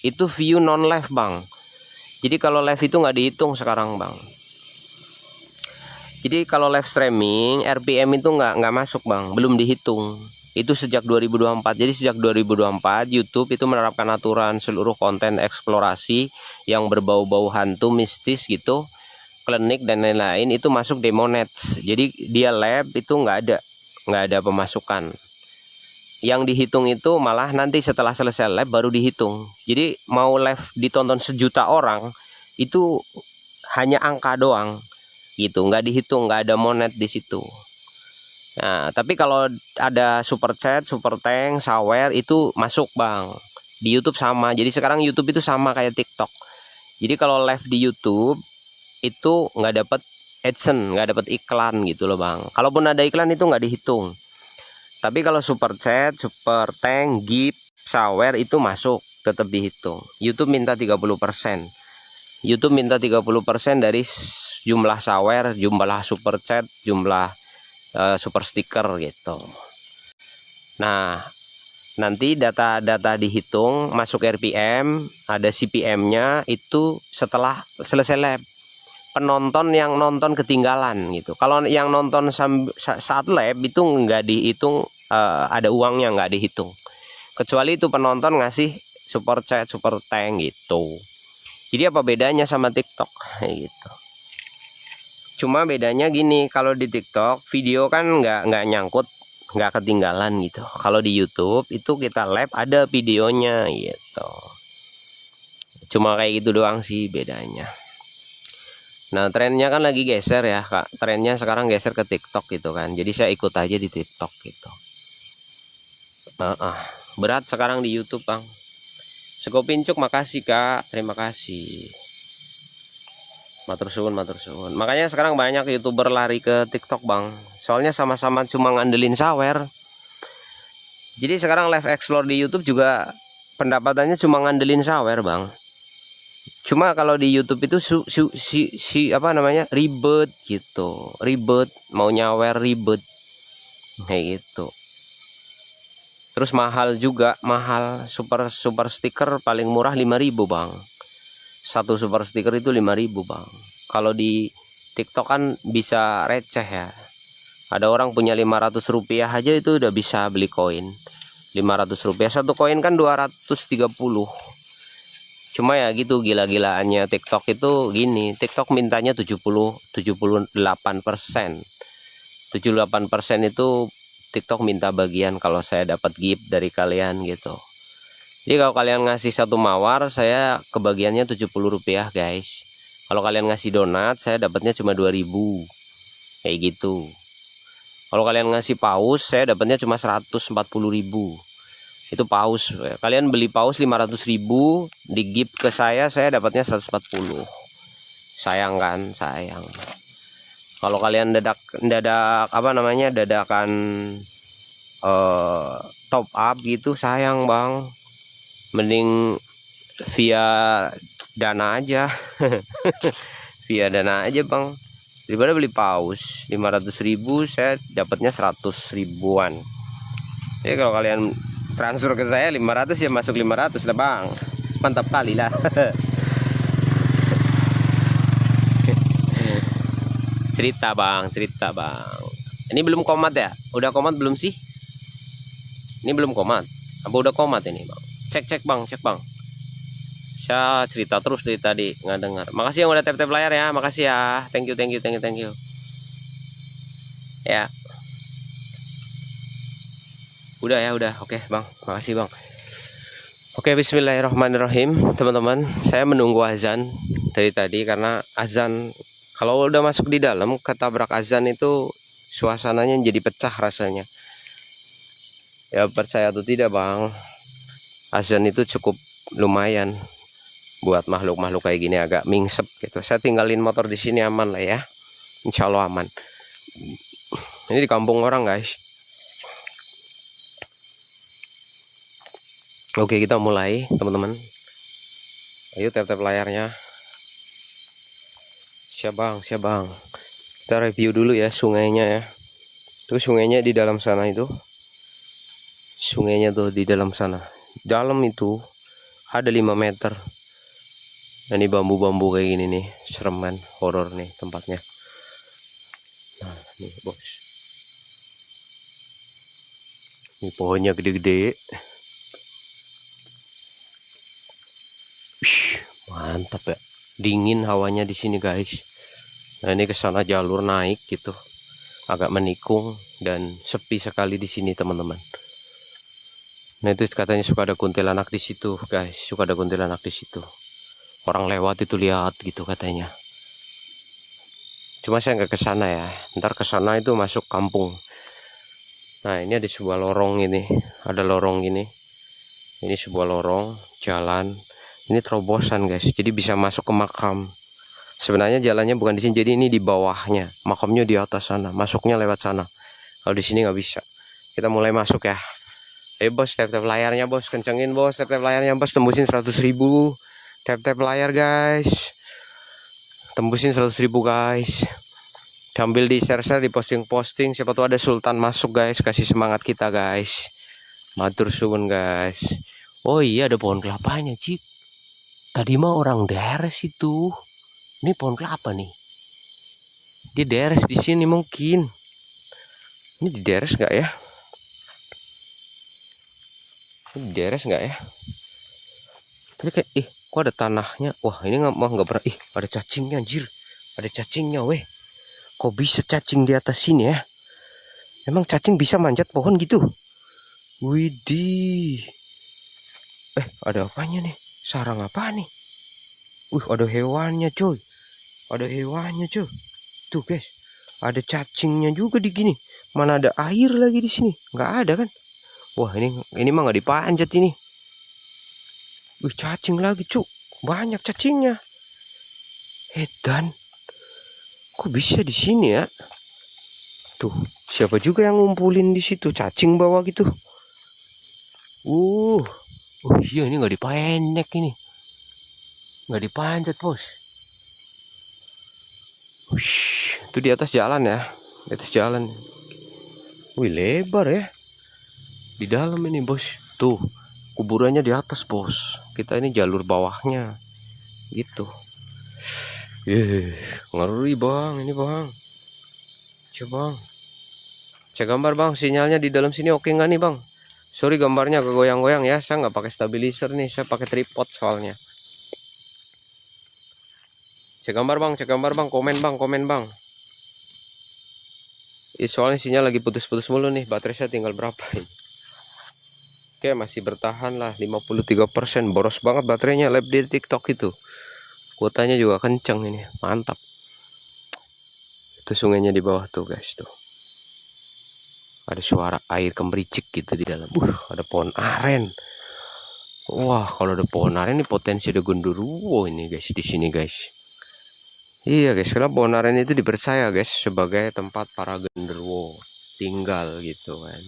Itu view non live, Bang. Jadi kalau live itu nggak dihitung sekarang, Bang. Jadi kalau live streaming RPM itu nggak masuk, Bang, belum dihitung. Itu sejak 2024. Jadi sejak 2024 YouTube itu menerapkan aturan seluruh konten eksplorasi yang berbau-bau hantu, mistis gitu, klinik dan lain-lain itu masuk demonets. Jadi dia live itu nggak ada pemasukan. Yang dihitung itu malah nanti setelah selesai live baru dihitung. Jadi mau live ditonton 1 juta orang itu hanya angka doang gitu, nggak dihitung, nggak ada monet di situ. Nah, tapi kalau ada super chat, super thank, sawer itu masuk bang. Di YouTube sama. Jadi sekarang YouTube itu sama kayak TikTok. Jadi kalau live di YouTube itu nggak dapat AdSense, nggak dapat iklan gitu loh bang. Kalaupun ada iklan itu nggak dihitung. Tapi kalau super chat, super thank, gift, sawer itu masuk, tetap dihitung. YouTube minta 30%. YouTube minta 30% dari jumlah sawer, jumlah super chat, jumlah super stiker gitu. Nah, nanti data-data dihitung, masuk RPM, ada CPM-nya itu setelah selesai live. Penonton yang nonton ketinggalan gitu. Kalau yang nonton saat live itu nggak dihitung, ada uangnya nggak dihitung. Kecuali itu penonton ngasih super chat, super thank gitu. Jadi apa bedanya sama TikTok gitu? Cuma bedanya gini, kalau di TikTok video kan nggak nyangkut, nggak ketinggalan gitu. Kalau di YouTube itu kita live ada videonya gitu. Cuma kayak gitu doang sih bedanya. Nah trennya kan lagi geser ya kak, trennya sekarang geser ke TikTok gitu kan. Jadi saya ikut aja di TikTok gitu. Berat sekarang di YouTube bang. Sekopincuk makasih kak, terima kasih. Matur suwun, matur suwun. Makanya sekarang banyak YouTuber lari ke TikTok bang. Soalnya sama-sama cuma ngandelin sawer. Jadi sekarang live explore di YouTube juga pendapatannya cuma ngandelin sawer bang. Cuma kalau di YouTube itu apa namanya, ribet gitu, ribet, mau nyawer ribet kayak gitu. Terus mahal juga, mahal. Super stiker paling murah 5.000 bang. Satu super stiker itu 5.000 bang. Kalau di TikTok kan bisa receh ya. Ada orang punya 500 rupiah aja itu udah bisa beli koin. 500 rupiah satu koin kan 230. Cuma ya gitu gila-gilaannya TikTok itu gini. TikTok mintanya 78%. 78% itu TikTok minta bagian kalau saya dapat gift dari kalian gitu. Jadi kalau kalian ngasih satu mawar, saya kebagiannya 70 rupiah guys. Kalau kalian ngasih donat, saya dapatnya cuma 2.000. Kayak gitu. Kalau kalian ngasih paus, saya dapatnya cuma 140.000. Itu paus. Kalian beli paus 500.000, di gift ke saya dapatnya 140. Sayang kan? Sayang. Kalau kalian dadak apa namanya, dadakan top up gitu, sayang bang. Mending via dana aja. Via dana aja bang, daripada beli paus 500.000, saya dapatnya 100 ribuan. Jadi kalau kalian transfer ke saya 500 ya masuk 500 lah bang. Mantap kali lah. cerita bang. Ini belum komat ya? Udah komat belum sih? Ini belum komat. Apa udah komat ini bang? Cek bang. Saya cerita terus dari tadi nggak dengar. Makasih yang udah tap layar ya. Makasih ya. Thank you. Ya. Udah. Oke bang. Makasih bang. Oke, bismillahirrahmanirrahim teman-teman. Saya menunggu azan dari tadi karena azan kalau udah masuk di dalam ketabrak azan itu suasananya jadi pecah rasanya. Ya percaya atau tidak bang, azan itu cukup lumayan buat makhluk-makhluk kayak gini, agak mingsep gitu. Saya tinggalin motor di sini aman lah ya. Insya Allah aman. Ini di kampung orang guys. Oke, kita mulai teman-teman. Ayo tap layarnya. Siap bang. Kita review dulu ya sungainya ya. Terus sungainya di dalam sana itu. Sungainya tuh di dalam sana. Dalam itu ada 5 meter. Nah, ini bambu-bambu kayak gini nih, serem kan, horor nih tempatnya. Nah, nih bos. Ini pohonnya gede-gede. Mantap ya. Dingin hawanya di sini guys. Nah, ini ke sana jalur naik gitu. Agak menikung dan sepi sekali di sini teman-teman. Nah, itu katanya suka ada kuntilanak di situ guys. Orang lewat itu lihat gitu katanya. Cuma saya nggak ke sana ya. Ntar ke sana itu masuk kampung. Nah, ini ada sebuah lorong ini. Ada lorong gini. Ini sebuah lorong, jalan. Ini terobosan guys, jadi bisa masuk ke makam. Sebenarnya jalannya bukan di sini, jadi ini di bawahnya. Makamnya di atas sana, masuknya lewat sana. Kalau di sini nggak bisa. Kita mulai masuk ya. Bos, tap-tap layarnya bos, kencengin bos, tap-tap layarnya bos, tembusin 100.000. Tap-tap layar guys. Tembusin 100.000 guys. Sambil di share-share, di posting-posting. Siapa tahu ada sultan masuk guys, kasih semangat kita guys. Matur suwun guys. Oh iya, ada pohon kelapanya cik. Tadi mah orang deres itu. Ini pohon kelapa nih. Dia deres di sini mungkin. Ini di deres nggak ya? Ini di deres nggak ya? Tadi kayak kok ada tanahnya. Wah, ini nggak pernah. Ada cacingnya anjir. Ada cacingnya weh. Kok bisa cacing di atas sini ya? Emang cacing bisa manjat pohon gitu? Widih. Ada apanya nih? Sarang apa nih? Ada hewannya coy. Ada hewannya coy. Tuh guys. Ada cacingnya juga di gini. Mana ada air lagi di sini? Nggak ada kan? Wah, ini mah nggak dipanjat ini. Cacing lagi cuk. Banyak cacingnya. Edan. Kok bisa di sini ya? Tuh, siapa juga yang ngumpulin di situ cacing bawa gitu? Iya, ini nggak dipendek ini. Nggak dipanjat bos. Itu di atas jalan ya. Di atas jalan. Wih, lebar ya. Di dalam ini bos. Tuh, kuburannya di atas bos. Kita ini jalur bawahnya. Gitu. Ngeri bang, ini bang. Coba bang. Cek gambar bang, sinyalnya di dalam sini oke nggak nih bang? Sorry gambarnya kegoyang-goyang ya. Saya nggak pakai stabilizer nih, saya pakai tripod soalnya. Cek gambar bang, komen bang. Soalnya sinyal lagi putus-putus mulu nih, baterai saya tinggal berapa ini? Oke, masih bertahan lah 53%, boros banget baterainya live di TikTok itu. Kuotanya juga kenceng ini, mantap. Itu sungainya di bawah tuh guys tuh. Ada suara air kemericik gitu di dalam. Ada pohon aren. Wah, kalau ada pohon aren ini potensi ada genderuwo ini guys di sini guys. Iya guys, karena pohon aren itu dipercaya guys sebagai tempat para genderuwo tinggal gitu kan.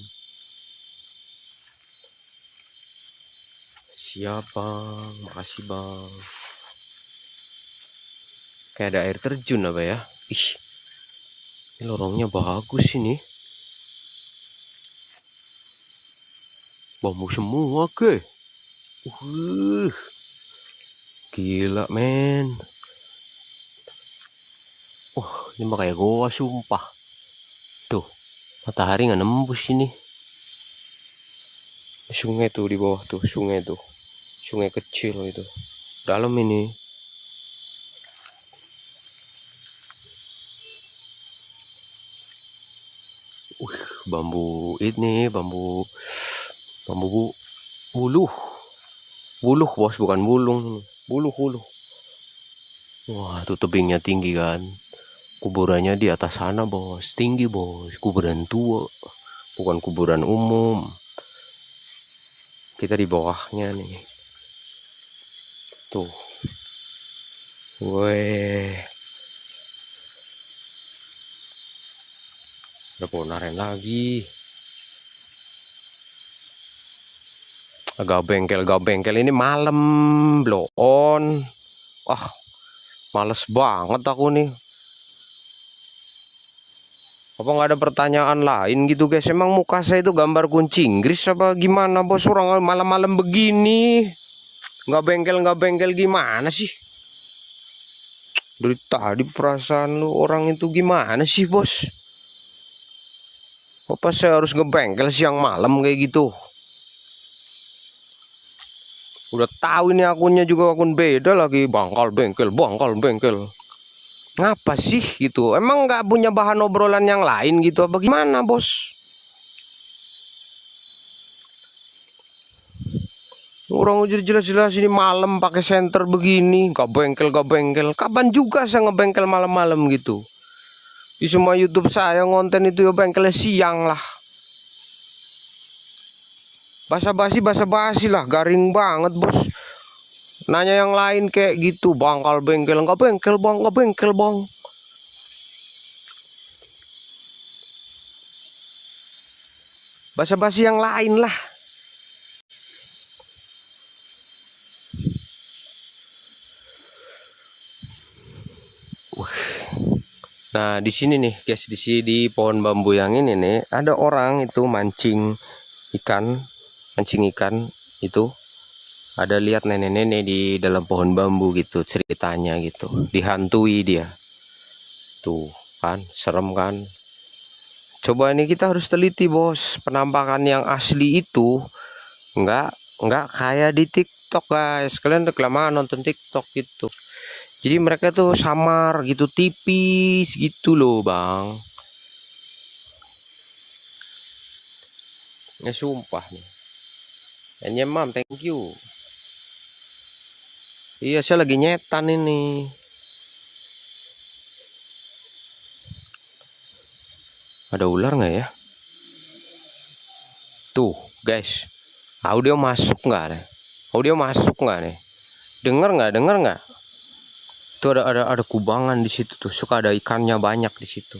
Siap bang, makasih bang. Kayak ada air terjun apa ya? Ini lorongnya bagus ini. Bambu semua ke. Gila men. Ini mah kayak goa sumpah. Tuh, matahari nggak nembus ini. Sungai tuh di bawah tuh, sungai tuh. Sungai kecil itu. Dalam ini. Bambu ini, bambu buluh bos, bukan bulung, buluh. Wah, tuh tebingnya tinggi kan, kuburannya di atas sana bos, tinggi bos, kuburan tua, bukan kuburan umum. Kita di bawahnya nih, tuh, weh, ada pohon aren lagi. Agak bengkel ini malam blow on. Wah, males banget aku nih. Apa nggak ada pertanyaan lain gitu guys? Emang muka saya itu gambar kunci Inggris apa gimana bos? Orang malam-malam begini nggak bengkel gimana sih? Dari tadi perasaan lu orang itu gimana sih bos? Apa saya harus ngebengkel siang malam kayak gitu? Udah tahu ini akunnya juga akun beda lagi, bangkal bengkel. Ngapa sih gitu? Emang nggak punya bahan obrolan yang lain gitu apa gimana bos? Orang jelas-jelas ini malam pakai senter begini, gak bengkel. Kapan juga saya ngebengkel malam-malam gitu? Di semua YouTube saya ngonten itu ya bengkelnya siang lah. Basa-basi lah, garing banget bos. Nanya yang lain kayak gitu, bangkal bengkel nggak bengkel bang, nggak bengkel bang. Basa-basi yang lain lah. Nah di sini nih guys, di sini di pohon bambu yang ini nih ada orang itu mancing ikan itu. Ada lihat nenek-nenek di dalam pohon bambu gitu, ceritanya gitu, dihantui dia. Tuh kan, serem kan. Coba ini kita harus teliti bos, penampakan yang asli itu nggak kayak di TikTok guys. Kalian udah kelamaan nonton TikTok gitu. Jadi mereka tuh samar gitu, tipis gitu loh bang. Ya sumpah nih. And ya mam, thank you. Iya saya lagi nyetan ini. Ada ular nggak ya? Tuh guys, audio masuk nggak nih? Audio masuk nggak nih? Dengar nggak? Dengar nggak? Tuh ada kubangan di situ tuh. Suka ada ikannya banyak di situ.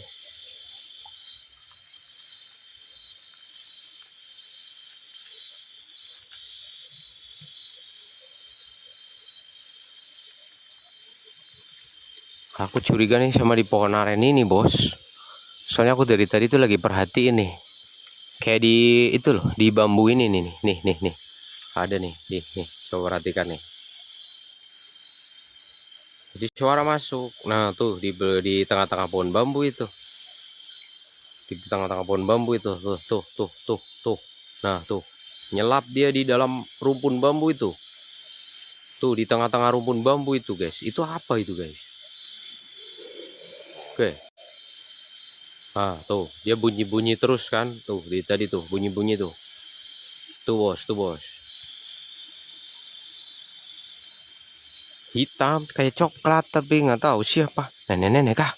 Aku curiga nih sama di pohon aren ini bos. Soalnya aku dari tadi tuh lagi perhatiin nih. Kayak di itu loh, di bambu ini nih. Ada nih. Coba perhatikan nih. Jadi suara masuk. Nah tuh di tengah-tengah pohon bambu itu. Di tengah-tengah pohon bambu itu. Tuh. Nah tuh. Nyelap dia di dalam rumpun bambu itu. Tuh di tengah-tengah rumpun bambu itu guys. Itu apa itu guys? Oke. Ah tuh dia bunyi-bunyi terus kan. Tuh di tadi tuh bunyi-bunyi tuh. Tuh bos. Hitam kayak coklat tapi nggak tahu siapa. Nenek-nenek kah?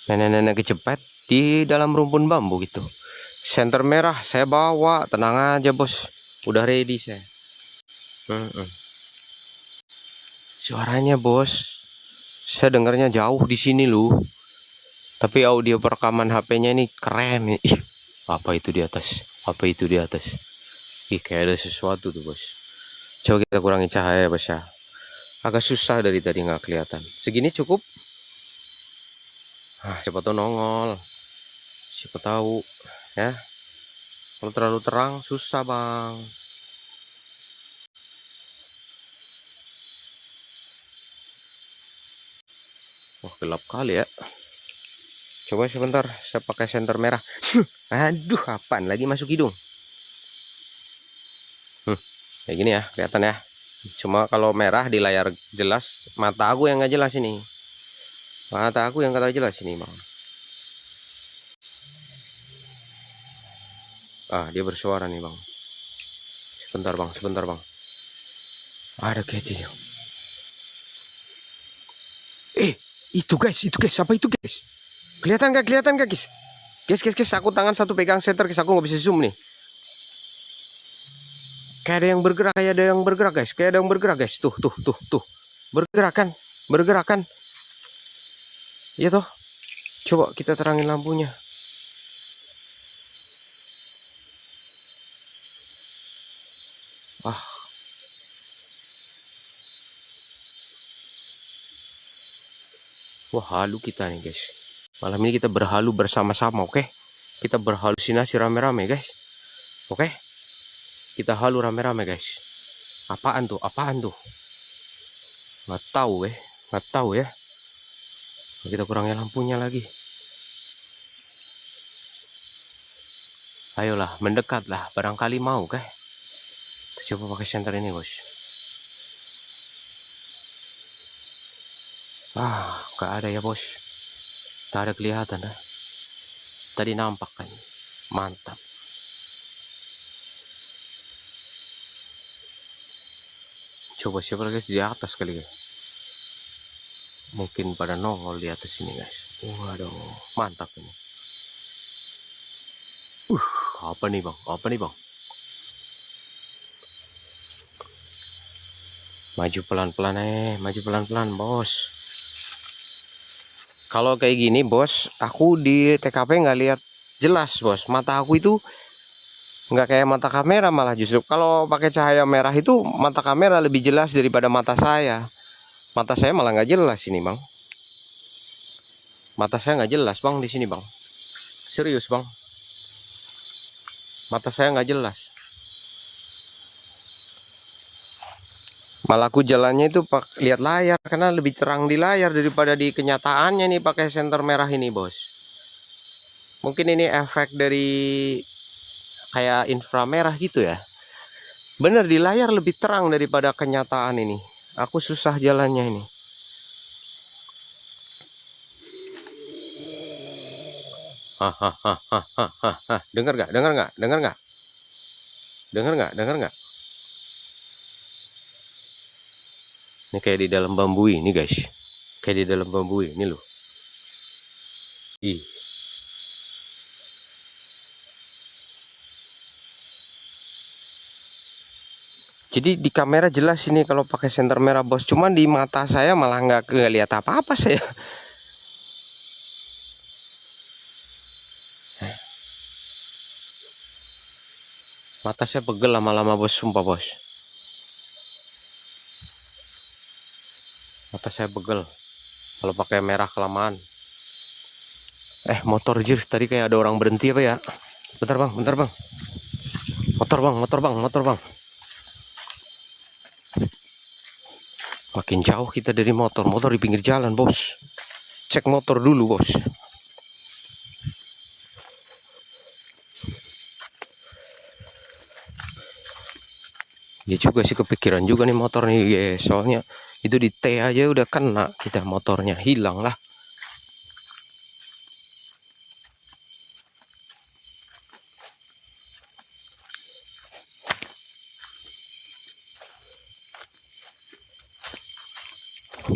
Nenek-nenek kejepit di dalam rumpun bambu gitu. Senter merah saya bawa, tenang aja bos. Udah ready saya. Suaranya bos, saya dengarnya jauh di sini loh. Tapi audio perekaman HP-nya ini keren nih. Ih, apa itu di atas? Ih, kayak ada sesuatu tuh bos. Coba kita kurangi cahaya bos ya. Agak susah dari tadi nggak kelihatan. Segini cukup? Ah, siapa tahu nongol. Siapa tahu ya. Kalau terlalu terang susah bang. Wah gelap kali ya. Coba sebentar, saya pakai senter merah. Aduh, apaan lagi masuk hidung? Kayak gini ya, kelihatan ya. Cuma kalau merah di layar jelas, mata aku yang nggak jelas ini. Mata aku yang kata jelas ini bang. Ah, dia bersuara nih bang. Sebentar bang. Ada kecilnya. Itu guys, apa itu guys? Kelihatan gak guys? Guys, aku tangan satu pegang senter guys, aku nggak bisa zoom nih. Kayak ada yang bergerak guys. Tuh. Bergerak kan? Iya toh. Coba kita terangin lampunya. Ah. Wah, halu kita nih guys. Malam ini kita berhalu bersama-sama, oke? Kita berhalusinasi rame-rame guys. Oke? Kita halu rame-rame guys. Apaan tuh? Nggak tahu ya. Kita kurangin lampunya lagi. Ayolah, mendekatlah. Barangkali mau, oke? Kita coba pakai senter ini, bos. Ah, nggak ada ya, bos. Tak ada kelihatan, dah. Tadi nampak kan. Mantap. Coba siapa lagi di atas kali ya. Mungkin pada nongol di atas sini guys. Waduh, mantap ini. Apa nih bang? Maju pelan-pelan maju pelan-pelan bos. Kalau kayak gini bos, aku di TKP nggak lihat jelas bos. Mata aku itu nggak kayak mata kamera, malah justru kalau pakai cahaya merah itu mata kamera lebih jelas daripada mata saya. Mata saya malah nggak jelas ini bang. Mata saya nggak jelas bang di sini bang. Serius bang. Mata saya nggak jelas. Malah aku jalannya itu lihat layar karena lebih terang di layar daripada di kenyataannya nih pakai senter merah ini bos. Mungkin ini efek dari kayak inframerah gitu ya. Bener di layar lebih terang daripada kenyataan ini. Aku susah jalannya ini. Hahaha. Dengar nggak? Dengar nggak? Dengar nggak? Dengar nggak? Dengar nggak? Ini kayak di dalam bambu ini guys. Kayak di dalam bambu ini loh. Ih. Jadi di kamera jelas ini kalau pakai senter merah bos. Cuman di mata saya malah nggak lihat apa-apa saya. Mata saya pegel lama-lama bos, sumpah bos. Mata saya pegel kalau pakai merah kelamaan. Motor jir, tadi kayak ada orang berhenti apa ya? Bentar bang, bentar bang. Motor bang, motor bang, motor bang. Makin jauh kita dari motor, motor di pinggir jalan bos. Cek motor dulu bos. Ya juga sih kepikiran juga nih motor nih guys. Soalnya itu di T aja udah kena kita, motornya hilang lah.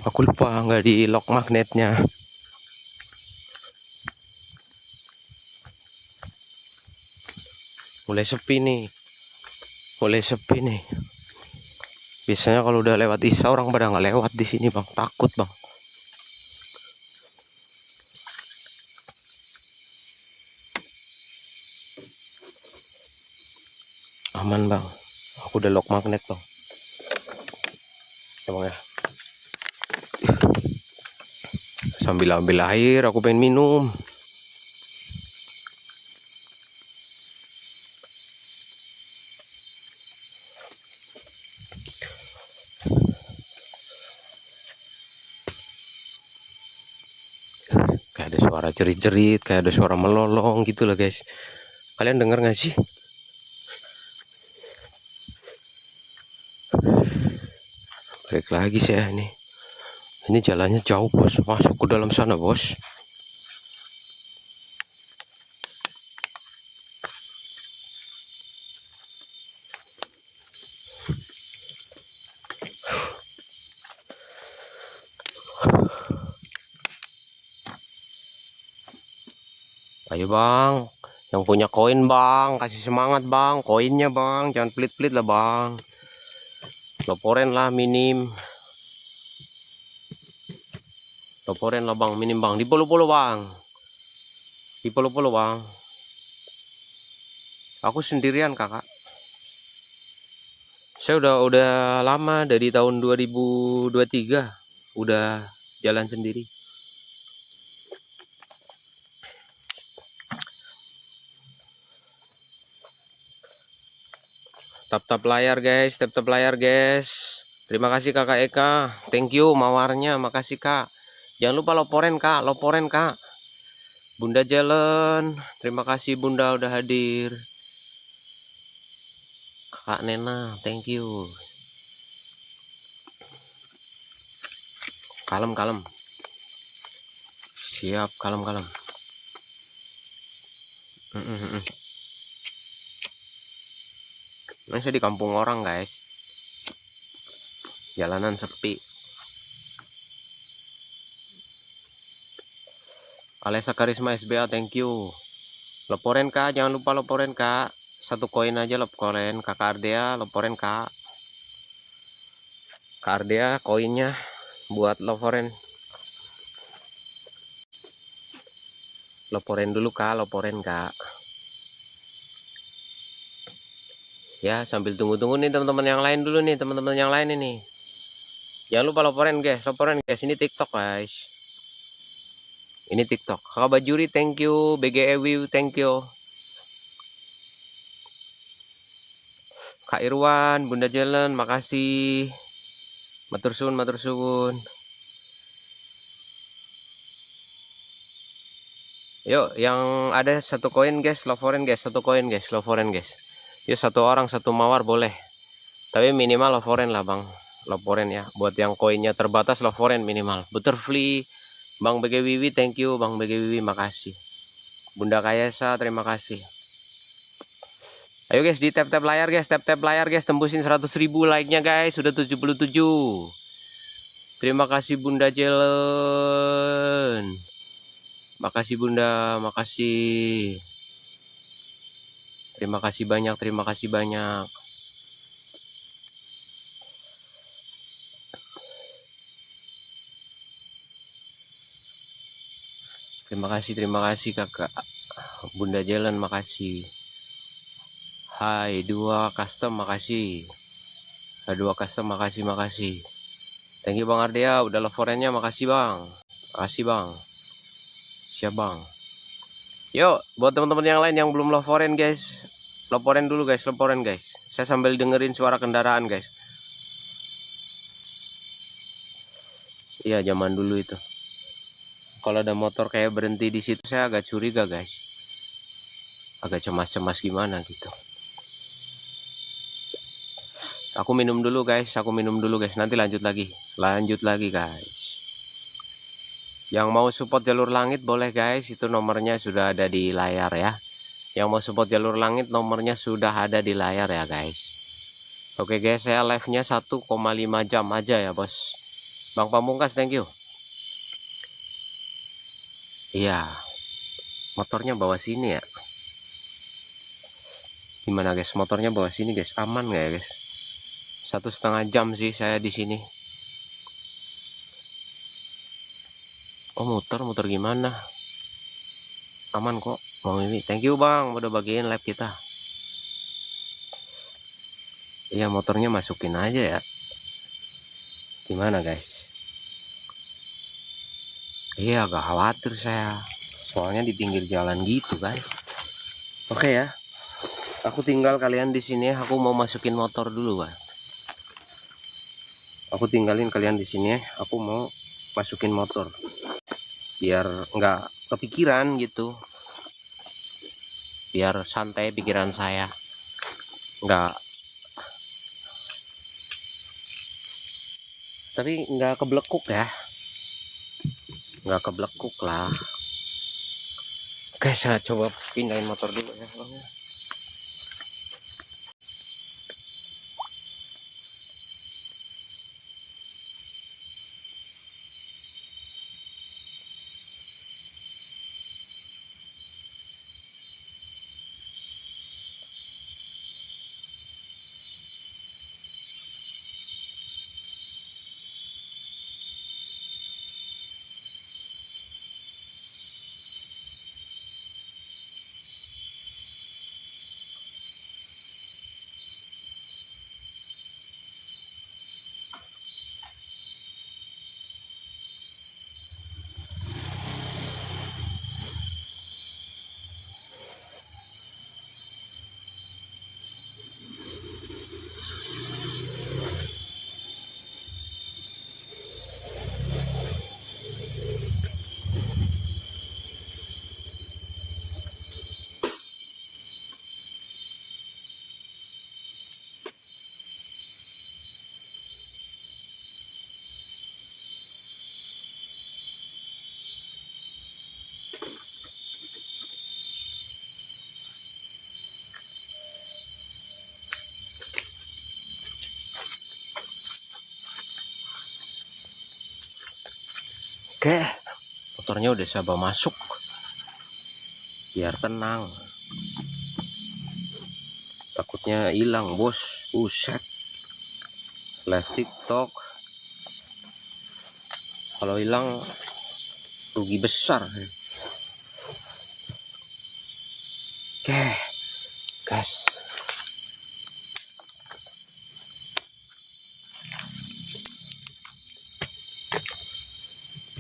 Aku lupa nggak di lock magnetnya. Mulai sepi nih. Mulai sepi nih. Biasanya kalau udah lewat Isya orang pada nggak lewat di sini bang. Takut bang. Aman bang. Aku udah lock magnet bang. Emang ya. Sambil ambil air, aku pengen minum. Kayak ada suara jerit-jerit, kayak ada suara melolong gitu lah guys. Kalian denger gak sih? Balik lagi saya nih. Ini jalannya jauh bos, masuk ke dalam sana bos. Ayo bang, yang punya koin bang, kasih semangat bang, koinnya bang, jangan pelit-pelit lah bang. Laporin lah minim. Laporin lah bang, minim bang, di polo-polo bang. Di polo-polo bang. Aku sendirian kakak. Saya udah lama dari tahun 2023 udah jalan sendiri. Tap-tap layar guys, tap-tap layar guys. Terima kasih kakak Eka, thank you mawarnya, makasih kak. Jangan lupa laporin kak, laporin kak. Bunda Jalan, terima kasih bunda udah hadir. Kakak Nena, thank you. Kalem, kalem. Siap, kalem, kalem. Ini saya di kampung orang guys. Jalanan sepi. Alessa Karisma SBA, thank you. Laporin kak, jangan lupa laporin kak. Satu koin aja laporin. Kakak Ardea, laporin kak. Kak Ardea koinnya buat loporen. Loporen dulu Kak, loporen Kak. Ya, sambil tunggu-tunggu nih teman-teman yang lain dulu nih, teman-teman yang lain ini. Jangan lupa loporen guys, loporen guys. Ini TikTok guys. Ini TikTok. Kakak Bajuri thank you, BGEW thank you. Kak Irwan, Bunda Jelen, makasih. Matur suwun, matur suwun. Yuk, yang ada satu koin guys, loporen guys, satu koin guys, loporen guys. Yuk satu orang satu mawar boleh. Tapi minimal loporen lah bang, loporen ya. Buat yang koinnya terbatas loporen minimal. Butterfly, Bang BG Wiwi thank you, Bang BG Wiwi makasih. Bunda Kayasa terima kasih. Ayo guys di tap layar guys, tap layar guys, tembusin 100.000 like-nya guys, sudah 77. Terima kasih Bunda Jelen. Makasih Bunda, makasih. Terima kasih banyak, terima kasih banyak. Terima kasih kakak. Bunda Jelen makasih. Hai, 2 custom makasih. 2 custom makasih. Thank you Bang Ardea, udah loporennya makasih Bang. Makasih Bang. Siap Bang. Yuk, buat teman-teman yang lain yang belum loporen guys. Loporen dulu guys, loporen guys. Saya sambil dengerin suara kendaraan guys. Iya, zaman dulu itu. Kalau ada motor kayak berhenti di situ saya agak curiga guys. Agak cemas-cemas gimana gitu. Aku minum dulu guys, nanti lanjut lagi guys. Yang mau support jalur langit boleh guys, itu nomornya sudah ada di layar ya. Yang mau support jalur langit nomornya sudah ada di layar ya guys. Oke guys, saya live-nya 1,5 jam aja ya bos. Bang Pamungkas thank you. Iya, motornya bawa sini ya. Gimana guys, motornya bawa sini guys, aman nggak ya guys? 1,5 jam sih saya di sini. Oh muter gimana? Aman kok Bang ini. Thank you Bang udah bagiin live kita. Iya motornya masukin aja ya. Gimana guys? Iya agak khawatir saya. Soalnya di pinggir jalan gitu guys. Oke ya. Aku tinggal kalian di sini. Aku mau masukin motor dulu Bang. Aku tinggalin kalian di sini. Aku mau masukin motor. Biar nggak kepikiran gitu, biar santai pikiran saya, tapi nggak keblekuk ya, nggak keblekuk lah. Oke saya coba pindahin motor dulu ya. Oke, motornya udah saya bawa masuk biar tenang, takutnya hilang bos. Buset, live TikTok. Kalau hilang rugi besar. Oke, gas.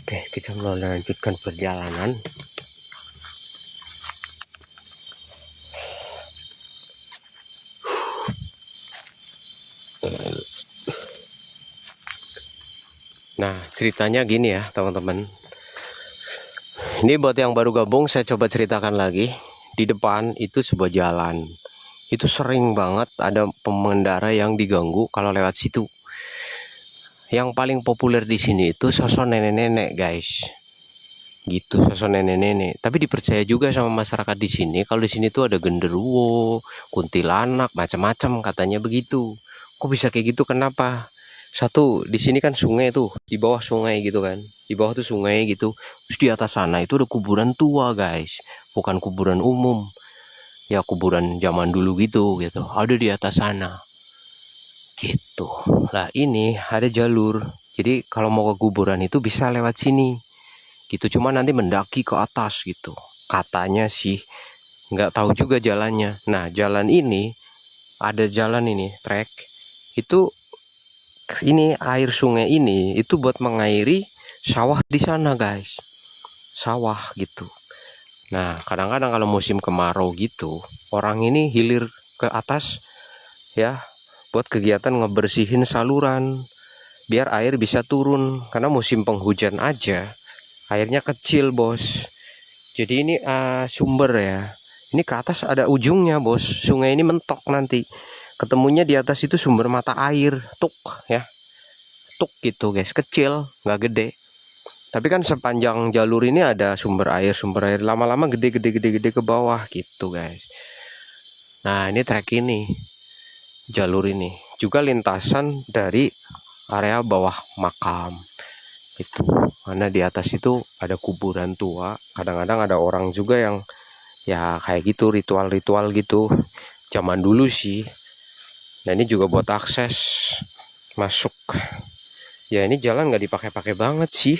Oke, kita melanjutkan perjalanan. Nah, ceritanya gini ya, teman-teman. Ini buat yang baru gabung, saya coba ceritakan lagi. Di depan itu sebuah jalan. Itu sering banget ada pengendara yang diganggu kalau lewat situ. Yang paling populer di sini itu sosok nenek-nenek, guys. Gitu, sosok nenek-nenek. Tapi dipercaya juga sama masyarakat di sini kalau di sini tuh ada genderuwo, kuntilanak, macam-macam katanya begitu. Kok bisa kayak gitu? Kenapa? Satu, di sini kan sungai tuh, di bawah sungai gitu kan. Di bawah tuh sungai gitu. Terus di atas sana itu ada kuburan tua, guys. Bukan kuburan umum. Ya kuburan zaman dulu gitu. Ada di atas sana. Gitu. Nah, ini ada jalur. Jadi kalau mau ke kuburan itu bisa lewat sini. Gitu, cuma nanti mendaki ke atas gitu. Katanya sih, nggak tahu juga jalannya. Nah, jalan ini, ada jalan ini, trek. Itu ini air sungai ini itu buat mengairi sawah di sana, guys. Sawah gitu. Nah, kadang-kadang kalau musim kemarau gitu, orang ini hilir ke atas ya buat kegiatan ngebersihin saluran biar air bisa turun. Karena musim penghujan aja airnya kecil, bos. Jadi ini sumber ya. Ini ke atas ada ujungnya, bos. Sungai ini mentok nanti. Ketemunya di atas itu sumber mata air, tuk ya. Tuk gitu, guys, kecil, nggak gede. Tapi kan sepanjang jalur ini ada sumber air lama-lama gede ke bawah gitu, guys. Nah, ini trek ini. Jalur ini juga lintasan dari area bawah makam. Itu karena di atas itu ada kuburan tua. Kadang-kadang ada orang juga yang ya kayak gitu, ritual-ritual gitu zaman dulu sih. Nah, ini juga buat akses masuk. Ya ini jalan nggak dipakai-pakai banget sih,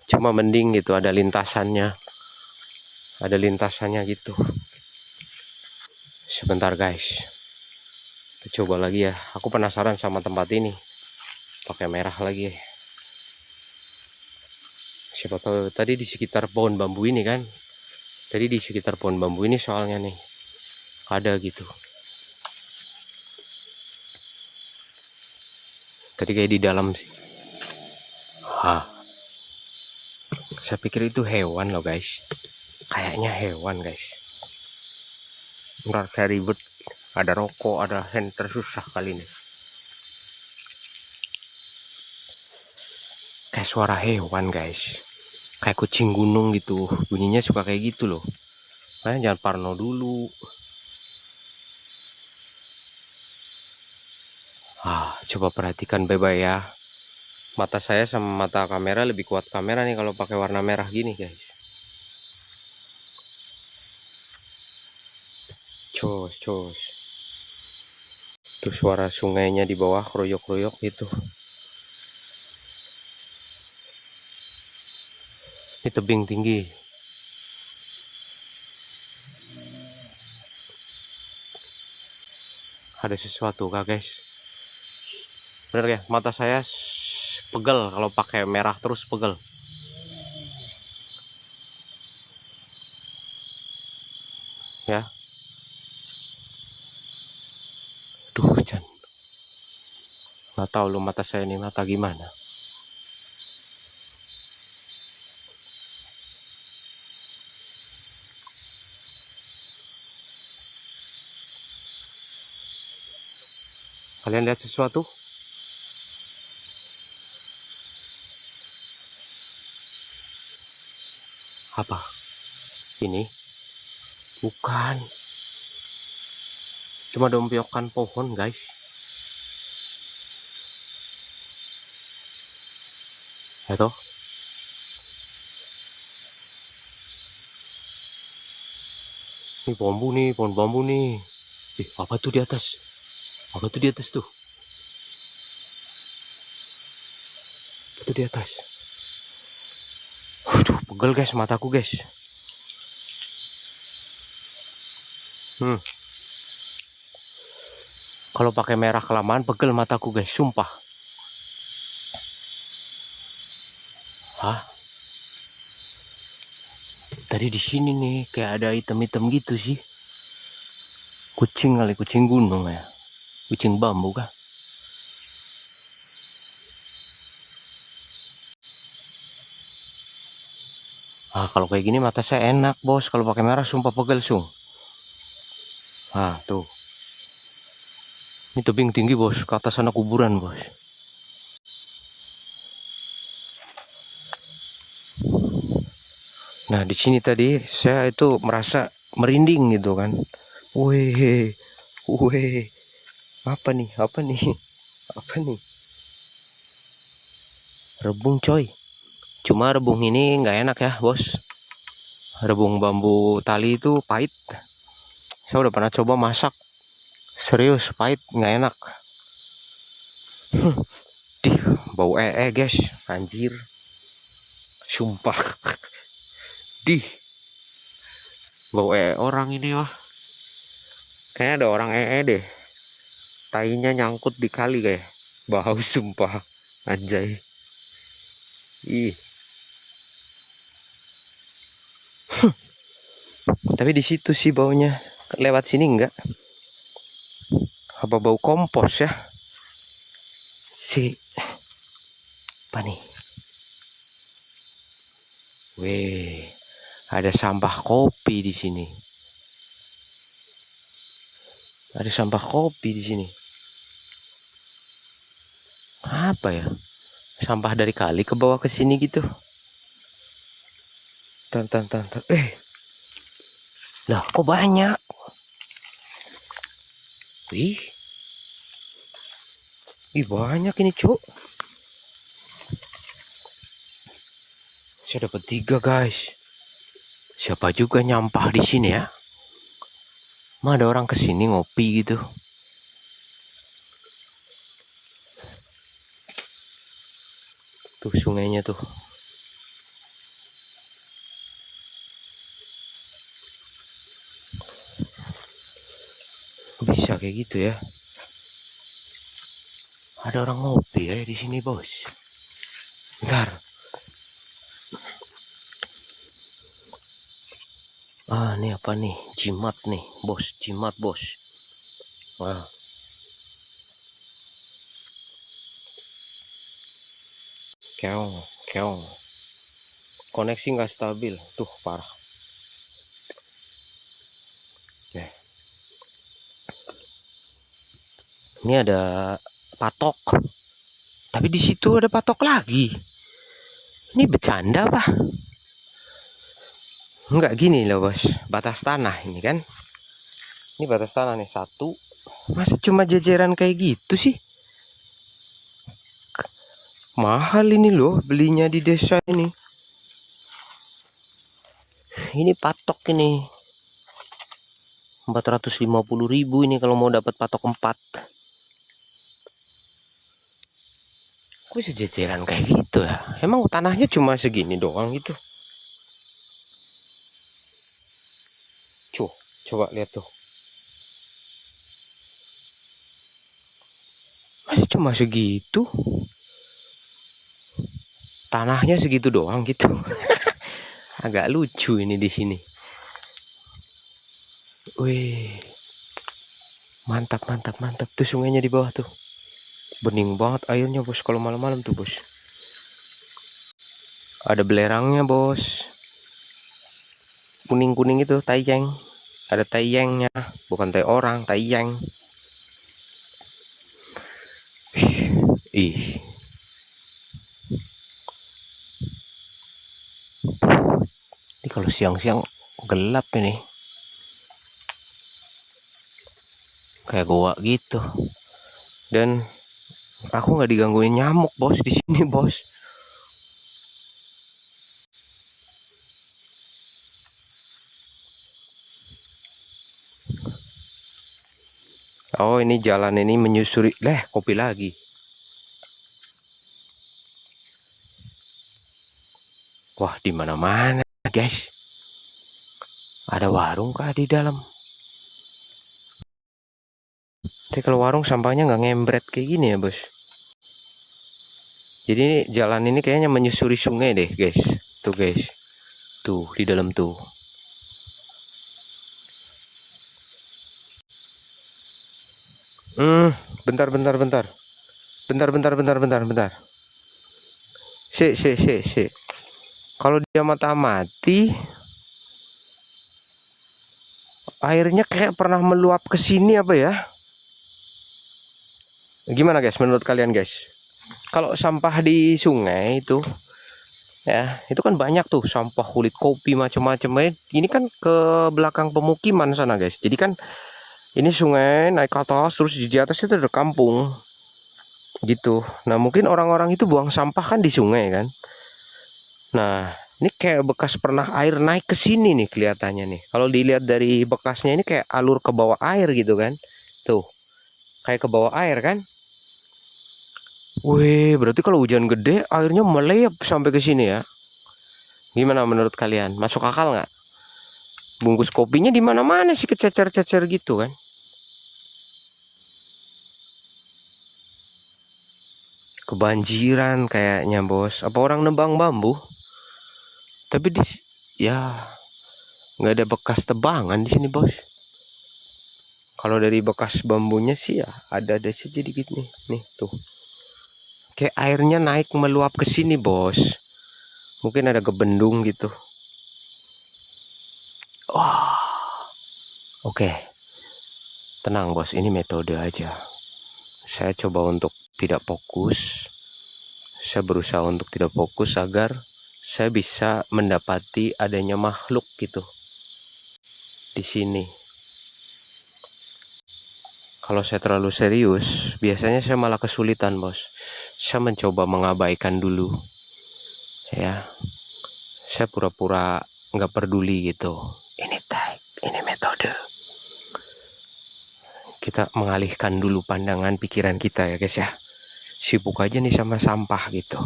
cuma mending gitu ada lintasannya gitu. Sebentar, guys, kita coba lagi ya. Aku penasaran sama tempat ini. Pakai merah lagi. Siapa tahu tadi di sekitar pohon bambu ini kan. Tadi di sekitar pohon bambu ini soalnya nih ada gitu. Tadi kayak di dalam sih. Saya pikir itu hewan loh, guys. Kayaknya hewan, guys. Ntar saya ribet. Ada rokok, ada senter, susah kali ini. Kayak suara hewan, guys. Kayak kucing gunung gitu. Bunyinya suka kayak gitu loh. Makanya jangan parno dulu. Coba perhatikan bye-bye ya. Mata saya sama mata kamera lebih kuat kamera nih kalau pakai warna merah gini, guys. Cos. Tuh suara sungainya di bawah kroyok-kroyok gitu. Ini tebing tinggi. Ada sesuatu kah, guys? Bener ya, mata saya pegel kalau pakai merah terus pegel. Ya. Duh, hujan. Nggak tahu lu mata saya ini mata gimana. Kalian lihat sesuatu? Apa? Ini? Bukan. Cuma dompiokan pohon, guys. Ya toh? Ini pohon bambu nih. Apa tuh di atas? Apa tuh di atas tuh? Itu di atas. Aduh, pegel guys mataku guys. Kalau pakai merah kelamaan pegel mataku guys, sumpah. Hah? Tadi di sini nih kayak ada item-item gitu sih. Kucing kali, kucing gunung ya. Kucing bambu kah? Ah, kalau kayak gini mata saya enak, bos. Kalau pakai merah sumpah pegel, sung. Ah, tuh. Ini tebing tinggi, bos. Ke atas sana kuburan, bos. Nah, di sini tadi saya itu merasa merinding gitu kan. Weh, weh. Apa nih? Apa nih? Apa nih? Rebung, coy. Cuma rebung ini nggak enak ya, bos. Rebung bambu tali itu pahit. Saya udah pernah coba masak. Serius, pahit, nggak enak. Dih, bau guys. Anjir. Sumpah. Dih. Bau orang ini wah. Kayaknya ada orang deh. Tainya nyangkut di kali kayak. Bau sumpah. Anjay. Ih. Tapi di situ sih baunya. Lewat sini enggak? Apa bau kompos ya? Apa nih? Weh, ada sampah kopi di sini. Ada sampah kopi di sini. Apa ya? Sampah dari kali ke bawah ke sini gitu. Tan. Lah, kok banyak? Ih. Banyak ini, Cuk. Saya dapat 3, guys. Siapa juga nyampah di sini ya? Mah ada orang kesini ngopi gitu. Tuh sungainya tuh. Bisa kayak gitu ya? Ada orang ngopi ya di sini, bos. Bentar. Ah, ini apa nih? Jimat nih, bos. Jimat, bos. Wah. Keong. Koneksi nggak stabil. Tuh, parah. Nih. Ini ada patok. Tapi di situ ada patok lagi. Ini bercanda apa? Enggak gini loh, bos. Batas tanah ini kan. Ini batas tanah nih, 1. Masa cuma jajaran kayak gitu sih? Mahal ini loh belinya di desa ini. Ini patok ini 450.000 ini kalau mau dapat patok 4. Kok bisa jajaran kayak gitu ya? Emang tanahnya cuma segini doang gitu? Coba lihat tuh. Masih cuma segitu? Tanahnya segitu doang gitu. Agak lucu ini di sini. Wih. Mantap. Tuh sungainya di bawah tuh. Bening banget airnya, bos, kalau malam-malam tuh, bos. Ada belerangnya, bos. Kuning-kuning itu taiyang. Ada taiyangnya, bukan tai orang, taiyang. Ih. Ini kalau siang-siang gelap ini. Kayak goa gitu. Dan aku nggak digangguin nyamuk, bos, di sini, bos. Oh, ini jalan ini menyusuri. Kopi lagi. Wah, di mana-mana, guys. Ada warung kah di dalam? Tapi kalau warung sampahnya nggak ngembret kayak gini ya, bos. Jadi ini jalan ini kayaknya menyusuri sungai deh, guys. Tuh, guys. Tuh, di dalam tuh. Bentar, bentar, bentar. Bentar. Si. Kalau dia mata mati, airnya kayak pernah meluap ke sini apa ya? Gimana guys, menurut kalian guys? Kalau sampah di sungai itu, ya itu kan banyak tuh sampah kulit kopi macam-macam. Ini kan ke belakang pemukiman sana guys. Jadi kan ini sungai naik ke atas, terus di atas itu ada kampung gitu. Nah mungkin orang-orang itu buang sampah kan di sungai kan. Nah ini kayak bekas pernah air naik ke sini nih kelihatannya nih. Kalau dilihat dari bekasnya ini kayak alur ke bawah air gitu kan. Tuh, kayak ke bawah air kan. Wih, berarti kalau hujan gede airnya melayap sampai ke sini ya. Gimana menurut kalian? Masuk akal nggak? Bungkus kopinya di mana-mana sih kececer-cecer gitu kan. Kebanjiran kayaknya bos. Apa orang nebang bambu? Tapi ya nggak ada bekas tebangan di sini bos. Kalau dari bekas bambunya sih ya ada saja dikit nih. Nih tuh. Kayak airnya naik meluap ke sini bos. Mungkin ada kebendung gitu. Wah. Oke. Tenang bos, ini metode aja. Saya coba untuk tidak fokus. Saya berusaha untuk tidak fokus agar saya bisa mendapati adanya makhluk gitu di sini. Kalau saya terlalu serius, biasanya saya malah kesulitan bos. Saya mencoba mengabaikan dulu, ya. Saya pura-pura nggak peduli gitu. Ini trik, ini metode. Kita mengalihkan dulu pandangan pikiran kita ya guys ya. Sibuk aja nih sama sampah gitu.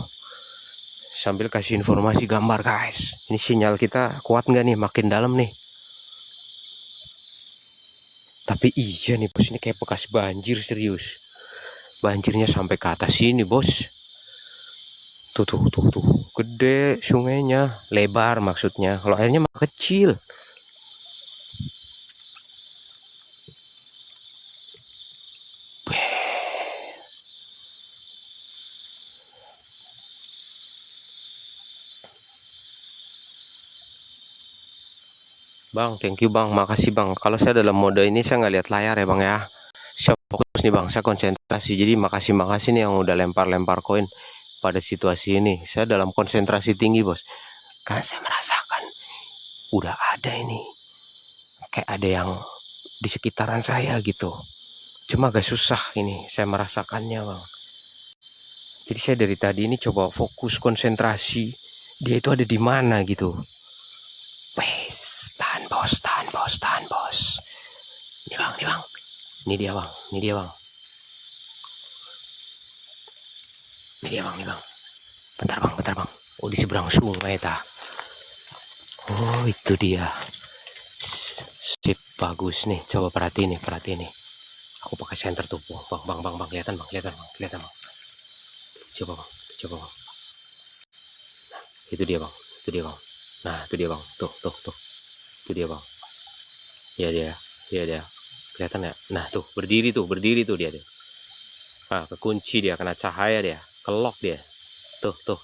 Sambil kasih informasi gambar guys. Ini sinyal kita kuat nggak nih? Makin dalam nih. Tapi iya nih bos, ini kayak bekas banjir serius. Banjirnya sampai ke atas sini bos. Tuh. Gede sungainya. Lebar maksudnya. Kalau airnya mah kecil. Bang, thank you bang, makasih bang. Kalau saya dalam mode ini saya nggak lihat layar ya bang ya. Saya fokus nih bang, saya konsentrasi. Jadi makasih nih yang udah lempar-lempar koin pada situasi ini. Saya dalam konsentrasi tinggi bos. Karena saya merasakan udah ada ini. Kayak ada yang di sekitaran saya gitu. Cuma agak susah ini, saya merasakannya bang. Jadi saya dari tadi ini coba fokus konsentrasi. Dia itu ada di mana gitu. Wes, tahan bos. Ini bang. Ini dia bang. Nih bang. Bentar bang. Oh di seberang sungai ta. Oh itu dia. Sip, bagus nih. Coba perhatiin nih. Aku pakai senter tuh. Bang. Kelihatan bang. Coba bang. Nah, itu dia bang. Nah, itu dia bang. Tuh. Itu dia bang. Iya dia. Kelihatan ya? Nah, tuh berdiri tuh dia. Nah, kekunci dia, kena cahaya dia, kelok dia. Tuh bang.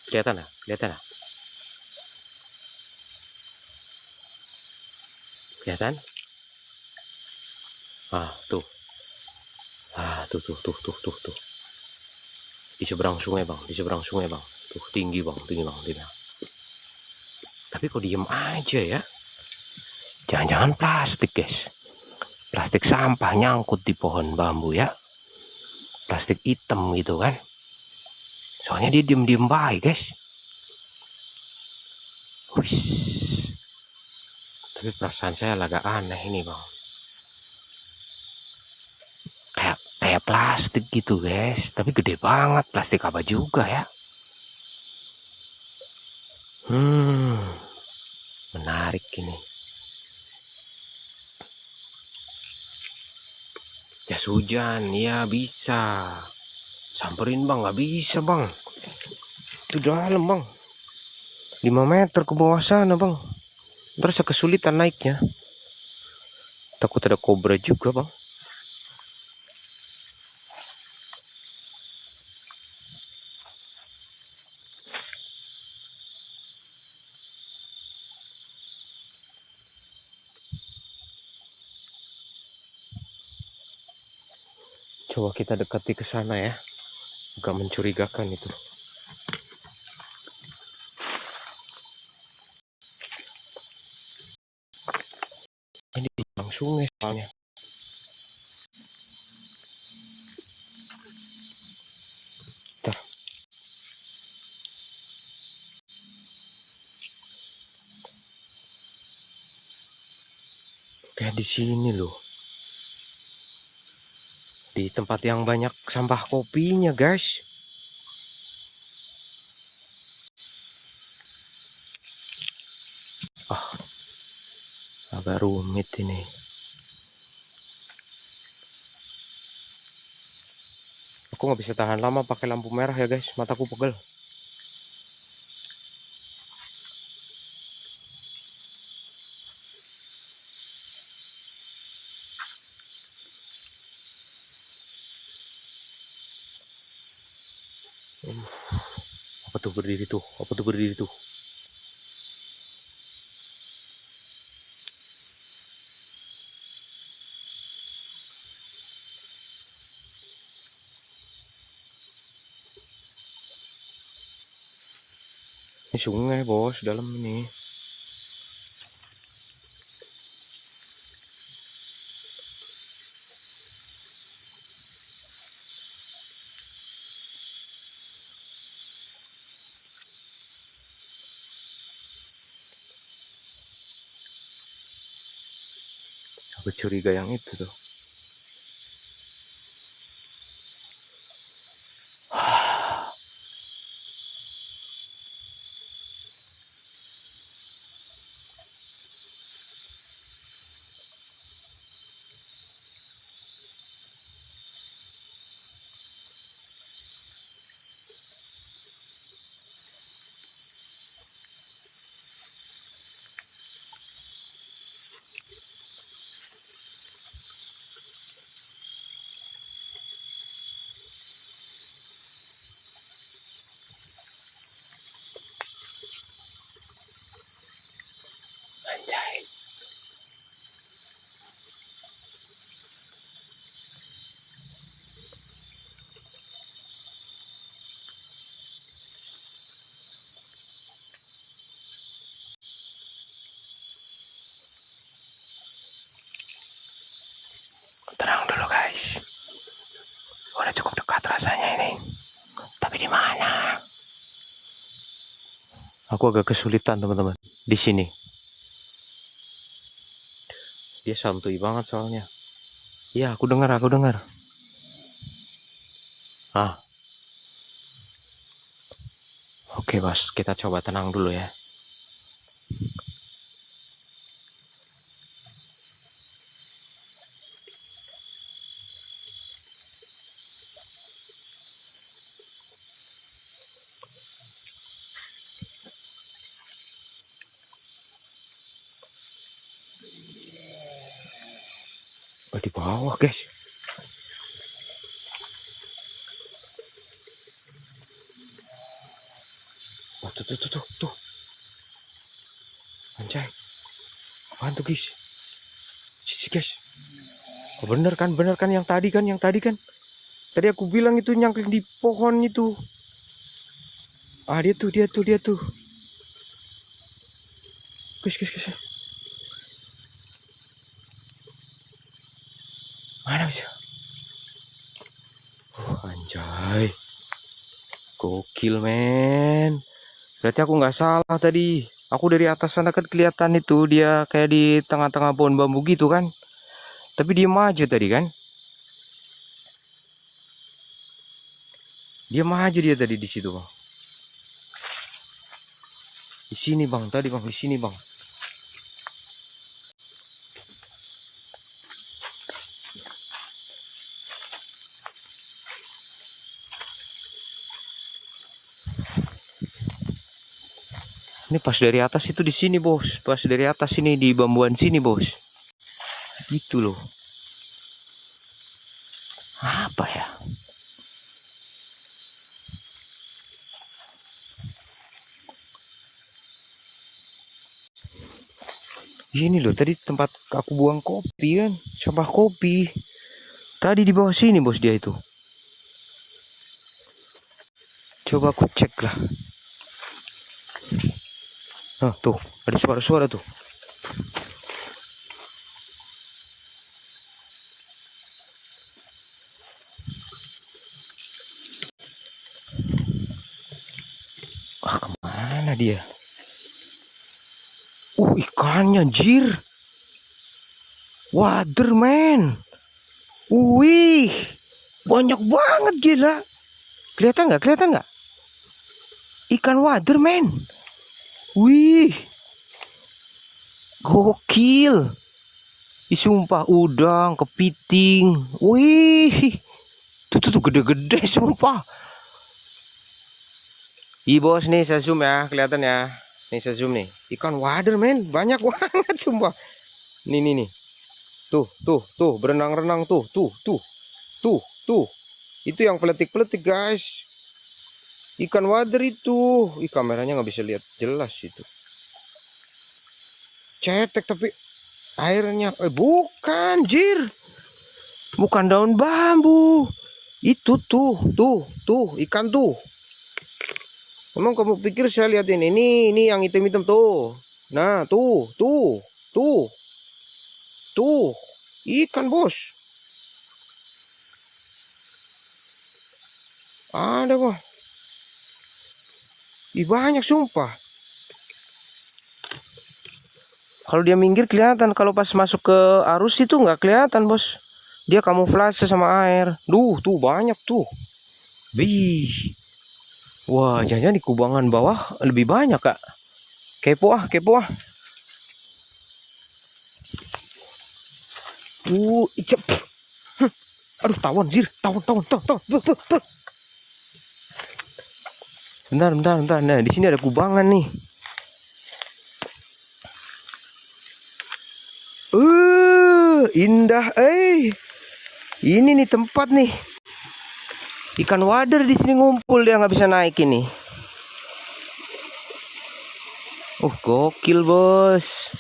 Kelihatan ya? Kelihatan? Tuh. Tuh. Di seberang sungai bang. Tuh tinggi bang. Tapi kok diem aja ya? Jangan-jangan plastik guys. Plastik sampah nyangkut di pohon bambu ya. Plastik hitam gitu kan. Soalnya dia diem baik guys. Wih. Tapi perasaan saya agak aneh ini bang. Kayak plastik gitu guys. Tapi gede banget. Plastik apa juga ya. Menarik ini. Jas hujan, ya bisa. Samperin bang, nggak bisa bang. Itu dalam bang. 5 meter ke bawah sana bang. Terus kesulitan naiknya. Takut ada kobra juga bang. Coba kita dekati ke sana ya. Agak mencurigakan itu. Ini langsung sungai soalnya. Bentar. Kayak di sini loh. Di tempat yang banyak sampah kopinya guys. Agak rumit ini. Aku nggak bisa tahan lama pakai lampu merah ya guys, mataku pegel. Apa tuh berdiri tuh? Apa tuh berdiri tuh? Ini sungai bos, dalam ini. Aku curiga yang itu tuh. Anjay. Tenang dulu guys. Udah cukup dekat rasanya ini. Tapi di mana? Aku agak kesulitan teman-teman. Di sini. Dia santuy banget soalnya. Iya, aku dengar. Oke, Mas, kita coba tenang dulu ya. Di bawah, guys. Oh, tuh. Anjay. Apaan tuh, guys? Guys. Oh, bener kan yang tadi kan. Tadi aku bilang itu nyangkut di pohon itu. Dia tuh. Guys. Mana bisa? Anjay. Gokil, men. Berarti aku nggak salah tadi. Aku dari atas sana kan kelihatan itu dia kayak di tengah-tengah pohon bambu gitu kan. Tapi dia maju tadi kan. Dia maju dia tadi di situ, Bang. Di sini bang, tadi bang, di sini bang. Ini pas dari atas itu di sini bos, pas dari atas ini di bambuan sini bos. Gitu loh. Apa ya? Ini loh tadi tempat aku buang kopi kan, sampah kopi. Tadi di bawah sini bos dia itu. Coba aku cek lah. Nah tuh, ada suara-suara tuh. Ah kemana dia? Ikannya anjir. Waterman. Wih, banyak banget gila. Kelihatan nggak? Kelihatan nggak? Ikan waterman. Wih, gokil. Sumpah udang, kepiting. Wih, tuh gede-gede sumpah. Bos nih saya zoom ya, kelihatan ya. Nih saya zoom nih. Ikan waterman banyak banget sumpah. Nih. Tuh, berenang-renang tuh. Itu yang peletik-peletik guys. Ikan wader itu. Kameranya nggak bisa lihat jelas itu. Cetek tapi airnya bukan jir. Bukan daun bambu. Itu tuh ikan tuh. Emang kamu pikir saya lihat ini yang hitam-hitam tuh. Nah, tuh. Ikan bos. Ada kok. Banyak sumpah. Kalau dia minggir kelihatan, kalau pas masuk ke arus itu nggak kelihatan bos. Dia kamuflase sama air. Tuh banyak tuh. Wih. Wah, jangan-jangan di kubangan bawah lebih banyak kak. Kepo ah. Icep. Aduh, tawon zir, tawon. Bentar. Nah, di sini ada kubangan nih. Indah, Ini nih tempat nih. Ikan wader di sini ngumpul, dia nggak bisa naik ini. Gokil bos.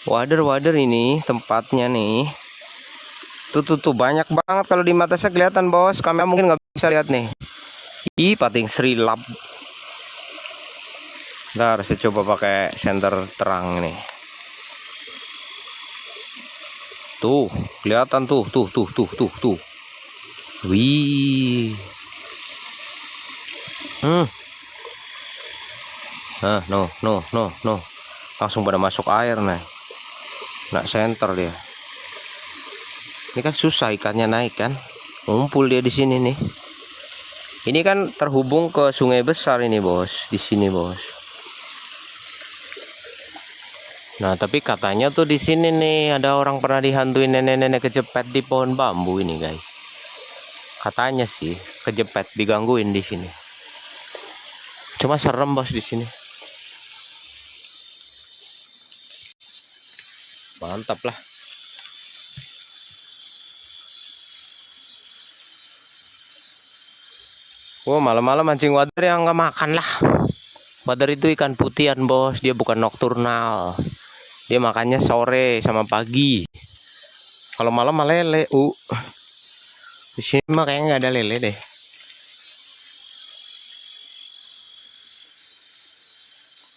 Wader ini tempatnya nih. Tuh banyak banget, kalau di mata saya kelihatan bos. Kamera mungkin nggak bisa lihat nih. Pating serilap. Ntar saya coba pakai senter terang nih. Tuh, kelihatan tuh. Wih. No. Langsung pada masuk air nih. Nak senter dia. Ini kan susah ikannya naik kan. Ngumpul dia di sini nih. Ini kan terhubung ke sungai besar ini bos, di sini bos. Nah tapi katanya tuh di sini nih ada orang pernah dihantuin nenek-nenek kejepit di pohon bambu ini guys. Katanya sih kejepit, digangguin di sini. Cuma serem bos di sini. Mantap lah. Malam-malam mancing wader yang nggak makan lah. Wader itu ikan putihan bos, dia bukan nokturnal. Dia makannya sore sama pagi. Kalau malam mah lele. Di sini mah kayaknya nggak ada lele deh.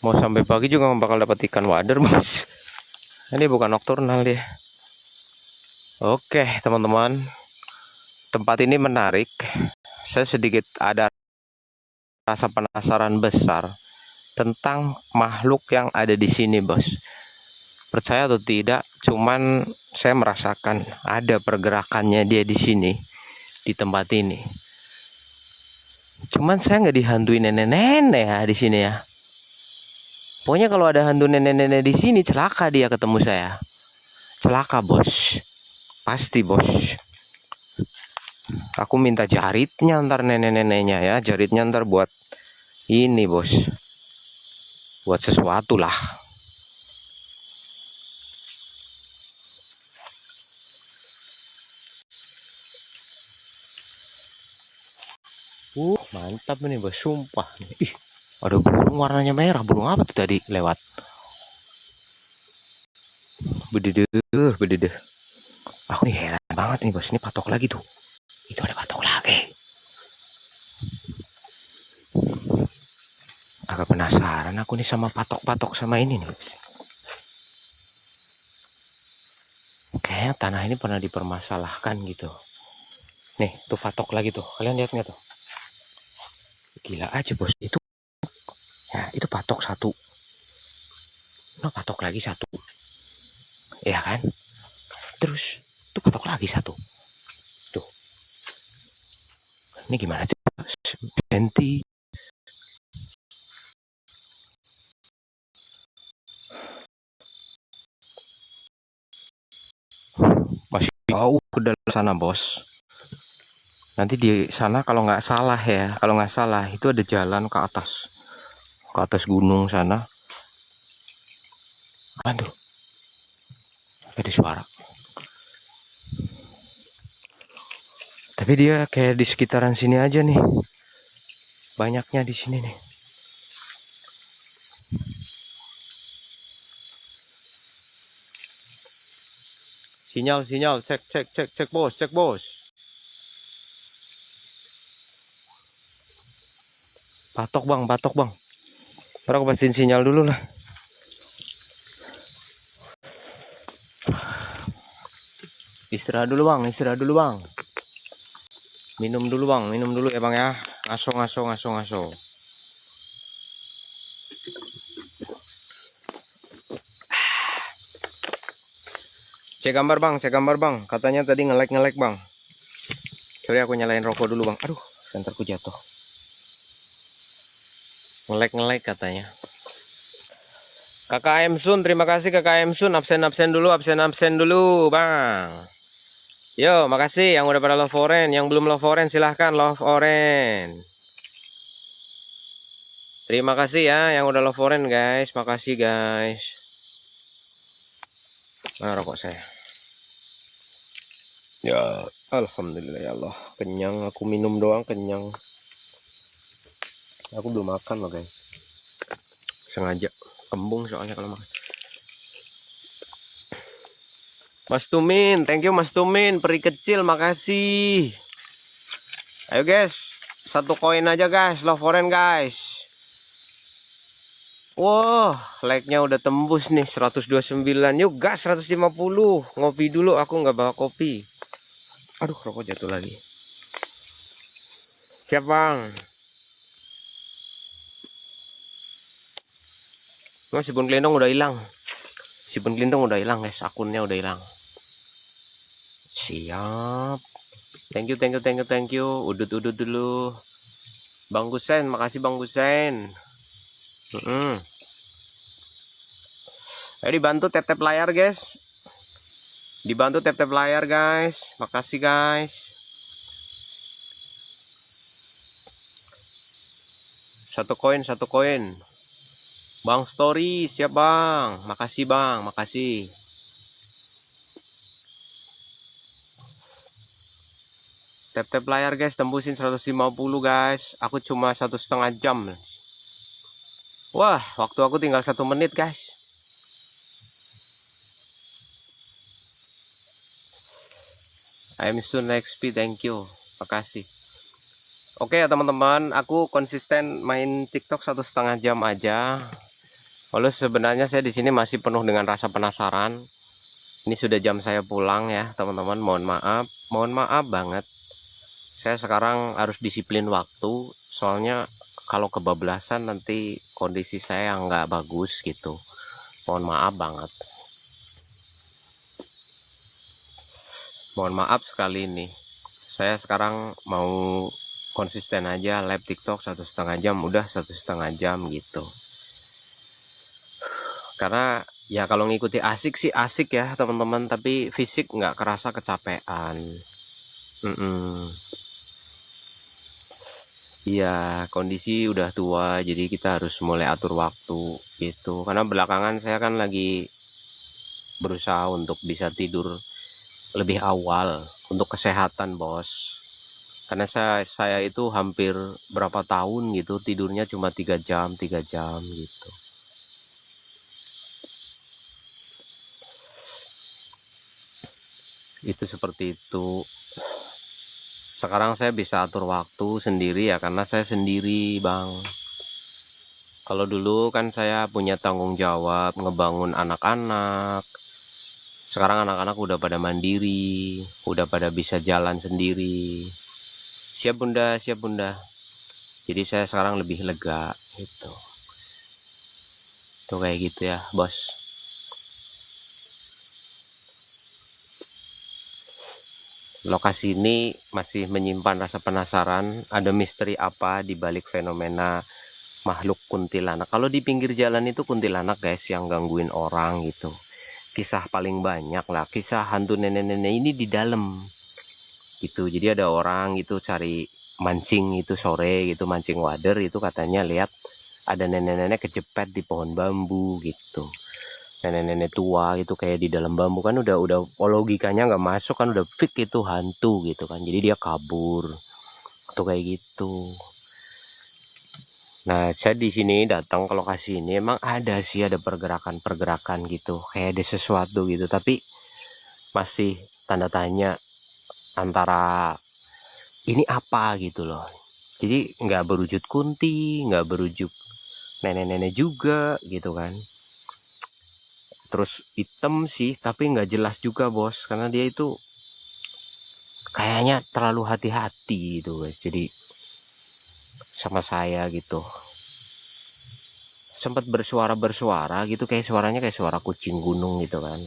Mau sampai pagi juga nggak bakal dapat ikan wader bos. Ini bukan nokturnal dia. Oke teman-teman, tempat ini menarik. Saya sedikit ada rasa penasaran besar tentang makhluk yang ada di sini bos. Percaya atau tidak, cuman saya merasakan ada pergerakannya dia di sini, di tempat ini. Cuman saya nggak dihantui nenek-nenek ya di sini ya. Pokoknya kalau ada hantu nenek-nenek di sini celaka dia ketemu saya. Celaka bos. Pasti bos. Aku minta jaritnya ntar nenek-neneknya ya. Jaritnya ntar buat ini bos. Buat sesuatu lah. Mantap nih bos, sumpah. Ih, ada burung warnanya merah. Burung apa tuh tadi lewat? Bededeh, bededeh. Aku nih heran banget nih bos, ini patok lagi tuh. Itu ada patok lagi. Agak penasaran aku nih sama patok-patok sama ini nih. Kayaknya tanah ini pernah dipermasalahkan gitu. Nih, tuh patok lagi tuh. Kalian lihat nggak tuh? Gila aja bos, itu ya itu patok satu. Nah, patok lagi satu. Ya kan? Terus tuh patok lagi satu. Tuh. Ini gimana sih? Senti. Masih jauh ke dalam sana bos. Nanti di sana kalau nggak salah ya, kalau nggak salah itu ada jalan ke atas gunung sana. Apa tuh? Ada suara. Tapi dia kayak di sekitaran sini aja nih. Banyaknya di sini nih. Sinyal, cek bos. Patok bang. Ntar aku pastiin sinyal dulu lah. Istirahat dulu bang. Minum dulu ya bang ya. Ngaso. Cek gambar bang. Katanya tadi nge-lag bang. Sorry aku nyalain rokok dulu bang. Aduh, senterku jatuh. Nge-lag katanya. Kakak M Sun, terima kasih Kakak M Sun. Absen dulu bang. Yo, makasih yang udah pada love orange. Yang belum love orange silahkan love orange. Terima kasih ya yang udah love orange guys. Makasih guys. Mana rokok saya? Ya, alhamdulillah ya Allah. Kenyang, aku minum doang kenyang. Aku belum makan loh guys. Sengaja kembung soalnya kalau makan. Mas Tumin, thank you Mas Tumin, peri kecil, makasih. Ayo guys, satu koin aja guys, love orange guys. Wah, like-nya udah tembus nih 129. Yuk gas 150. Ngopi dulu, aku nggak bawa kopi. Aduh, rokok jatuh lagi. Siap bang. Si Bun Kelindong udah hilang. Guys, akunnya udah hilang. Siap. Thank you. Udut dulu. Bang Gusen, makasih Bang Gusen. Ayo dibantu tap layar guys. Makasih guys. Satu koin. Bang Story, siap bang. Makasih bang, makasih. Tap layar guys, tembusin 150 guys. Aku cuma 1,5 jam. Wah, waktu aku tinggal 1 menit guys. I'm soon XP, thank you. Makasih. Oke ya teman-teman, aku konsisten main TikTok 1,5 jam aja. Walau sebenarnya saya di sini masih penuh dengan rasa penasaran. Ini sudah jam saya pulang ya teman-teman. Mohon maaf banget. Saya sekarang harus disiplin waktu. Soalnya kalau kebablasan nanti kondisi saya nggak bagus gitu. Mohon maaf banget. Mohon maaf sekali nih. Saya sekarang mau konsisten aja live TikTok 1,5 jam. Udah 1,5 jam gitu. Karena ya kalau ngikuti asik sih asik ya teman-teman, tapi fisik nggak kerasa kecapean. Iya, kondisi udah tua, jadi kita harus mulai atur waktu gitu. Karena belakangan saya kan lagi berusaha untuk bisa tidur lebih awal untuk kesehatan, bos. Karena saya itu hampir berapa tahun gitu tidurnya cuma 3 jam gitu. Itu seperti itu. Sekarang saya bisa atur waktu sendiri ya karena saya sendiri, Bang. Kalau dulu kan saya punya tanggung jawab ngebangun anak-anak. Sekarang anak-anak udah pada mandiri, udah pada bisa jalan sendiri. Siap bunda, siap bunda. Jadi saya sekarang lebih lega gitu. Tuh kayak gitu ya, bos. Lokasi ini masih menyimpan rasa penasaran, ada misteri apa di balik fenomena makhluk kuntilanak. Kalau di pinggir jalan itu kuntilanak guys yang gangguin orang gitu. Kisah paling banyak lah, kisah hantu nenek-nenek ini di dalam gitu. Jadi ada orang itu cari mancing itu sore gitu, mancing wader itu katanya lihat ada nenek-nenek kejepit di pohon bambu gitu. Nenek-nenek tua itu kayak di dalam bambu kan udah logikanya nggak masuk kan, udah fix itu hantu gitu kan, jadi dia kabur tuh kayak gitu. Nah saya di sini datang ke lokasi ini emang ada sih, ada pergerakan gitu, kayak ada sesuatu gitu, tapi masih tanda tanya antara ini apa gitu loh. Jadi nggak berwujud kunti, nggak berwujud nenek-nenek juga gitu kan. Terus hitam sih tapi nggak jelas juga bos, karena dia itu kayaknya terlalu hati-hati gitu guys. Jadi sama saya gitu sempat bersuara gitu, kayak suaranya kayak suara kucing gunung gitu kan.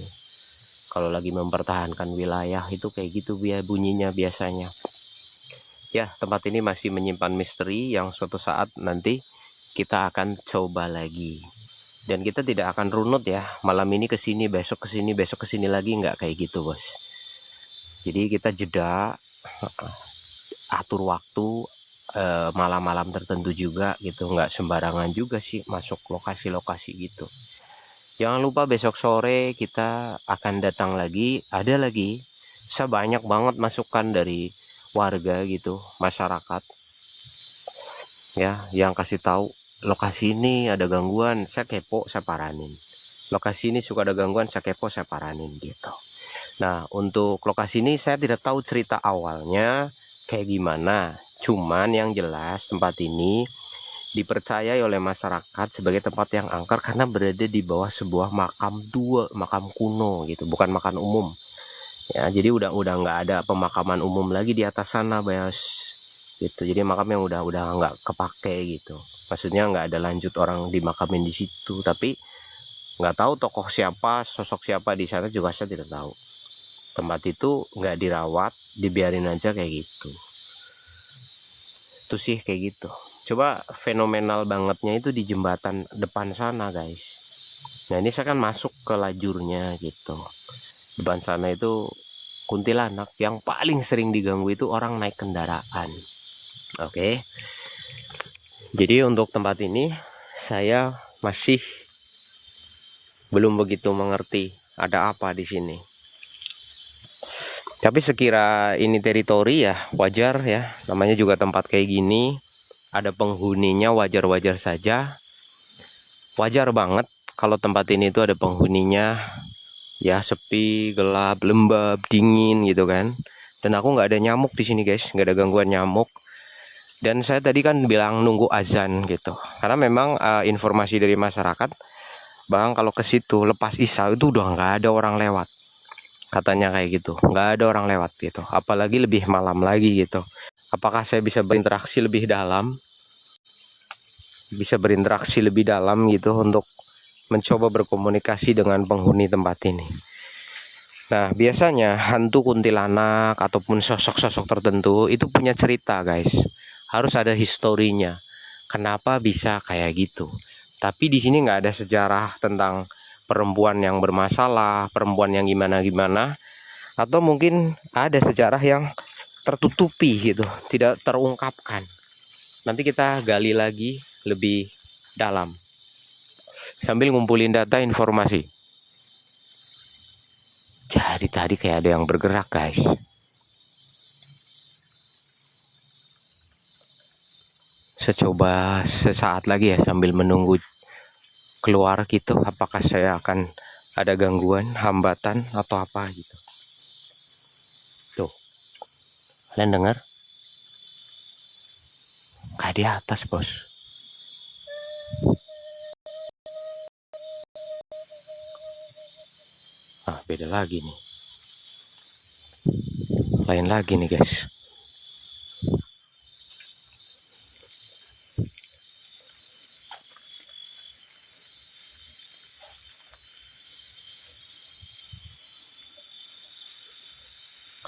Kalau lagi mempertahankan wilayah itu kayak gitu bunyinya biasanya. Ya tempat ini masih menyimpan misteri yang suatu saat nanti kita akan coba lagi. Dan kita tidak akan runut ya, malam ini kesini, besok kesini, besok kesini lagi, nggak kayak gitu bos. Jadi kita jeda, atur waktu, malam-malam tertentu juga gitu, nggak sembarangan juga sih masuk lokasi-lokasi gitu. Jangan lupa besok sore kita akan datang lagi, ada lagi, sebanyak banget masukan dari warga gitu, masyarakat ya, yang kasih tahu lokasi ini ada gangguan, saya kepo, saya paranin. Lokasi ini suka ada gangguan, saya kepo, saya paranin gitu. Nah, untuk lokasi ini saya tidak tahu cerita awalnya kayak gimana. Cuman yang jelas tempat ini dipercayai oleh masyarakat sebagai tempat yang angker karena berada di bawah sebuah makam makam kuno gitu, bukan makam umum. Ya, jadi udah nggak ada pemakaman umum lagi di atas sana, Bos. Gitu. Jadi makam yang udah nggak kepake gitu. Maksudnya nggak ada lanjut orang dimakamin di situ, tapi nggak tahu tokoh siapa, sosok siapa di sana juga saya tidak tahu. Tempat itu nggak dirawat, dibiarin aja kayak gitu. Itu sih kayak gitu. Coba fenomenal bangetnya itu di jembatan depan sana guys. Nah ini saya kan masuk ke lajurnya gitu. Depan sana itu kuntilanak yang paling sering diganggu itu orang naik kendaraan. Oke. Jadi untuk tempat ini saya masih belum begitu mengerti ada apa di sini. Tapi sekira ini teritori ya wajar ya, namanya juga tempat kayak gini, ada penghuninya, wajar-wajar saja. Wajar banget kalau tempat ini tuh ada penghuninya, ya sepi, gelap, lembab, dingin gitu kan. Dan aku nggak ada nyamuk di sini guys, nggak ada gangguan nyamuk. Dan saya tadi kan bilang nunggu azan gitu, karena memang informasi dari masyarakat, bang kalau ke situ lepas isya itu udah nggak ada orang lewat, katanya kayak gitu, nggak ada orang lewat gitu, apalagi lebih malam lagi gitu. Apakah saya bisa berinteraksi lebih dalam, gitu untuk mencoba berkomunikasi dengan penghuni tempat ini. Nah biasanya hantu kuntilanak ataupun sosok-sosok tertentu itu punya cerita guys, harus ada historinya kenapa bisa kayak gitu. Tapi di sini nggak ada sejarah tentang perempuan yang bermasalah, perempuan yang gimana-gimana, atau mungkin ada sejarah yang tertutupi gitu, tidak terungkapkan. Nanti kita gali lagi lebih dalam sambil ngumpulin data informasi. Jadi tadi kayak ada yang bergerak guys. Saya coba sesaat lagi ya sambil menunggu keluar gitu, apakah saya akan ada gangguan, hambatan atau apa gitu. Tuh, kalian dengar? Kayak di atas bos. Ah, beda lagi nih. Lain lagi nih guys.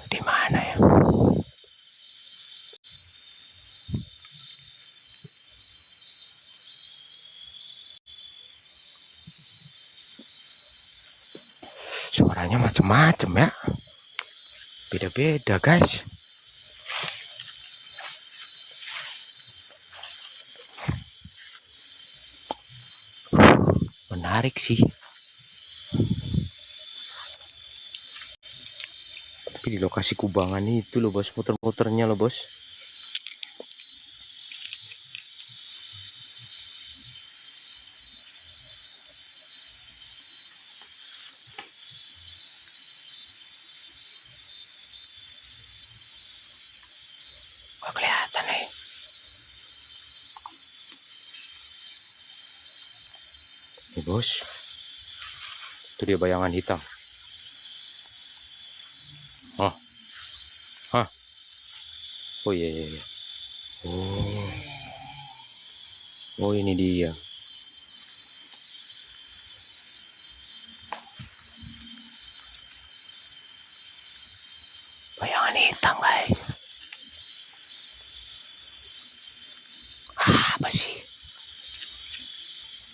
Di mana ya? Suaranya macem-macem ya. Beda-beda guys. Menarik sih. Tapi di lokasi kubangan itu loh bos, muter-muternya loh bos. Gak kelihatan nih. Nih bos. Itu dia bayangan hitam. Oh. Hah. Oh iya, iya, iya. Oh. Oh ini dia. Bayangan hitam guys. Apa sih?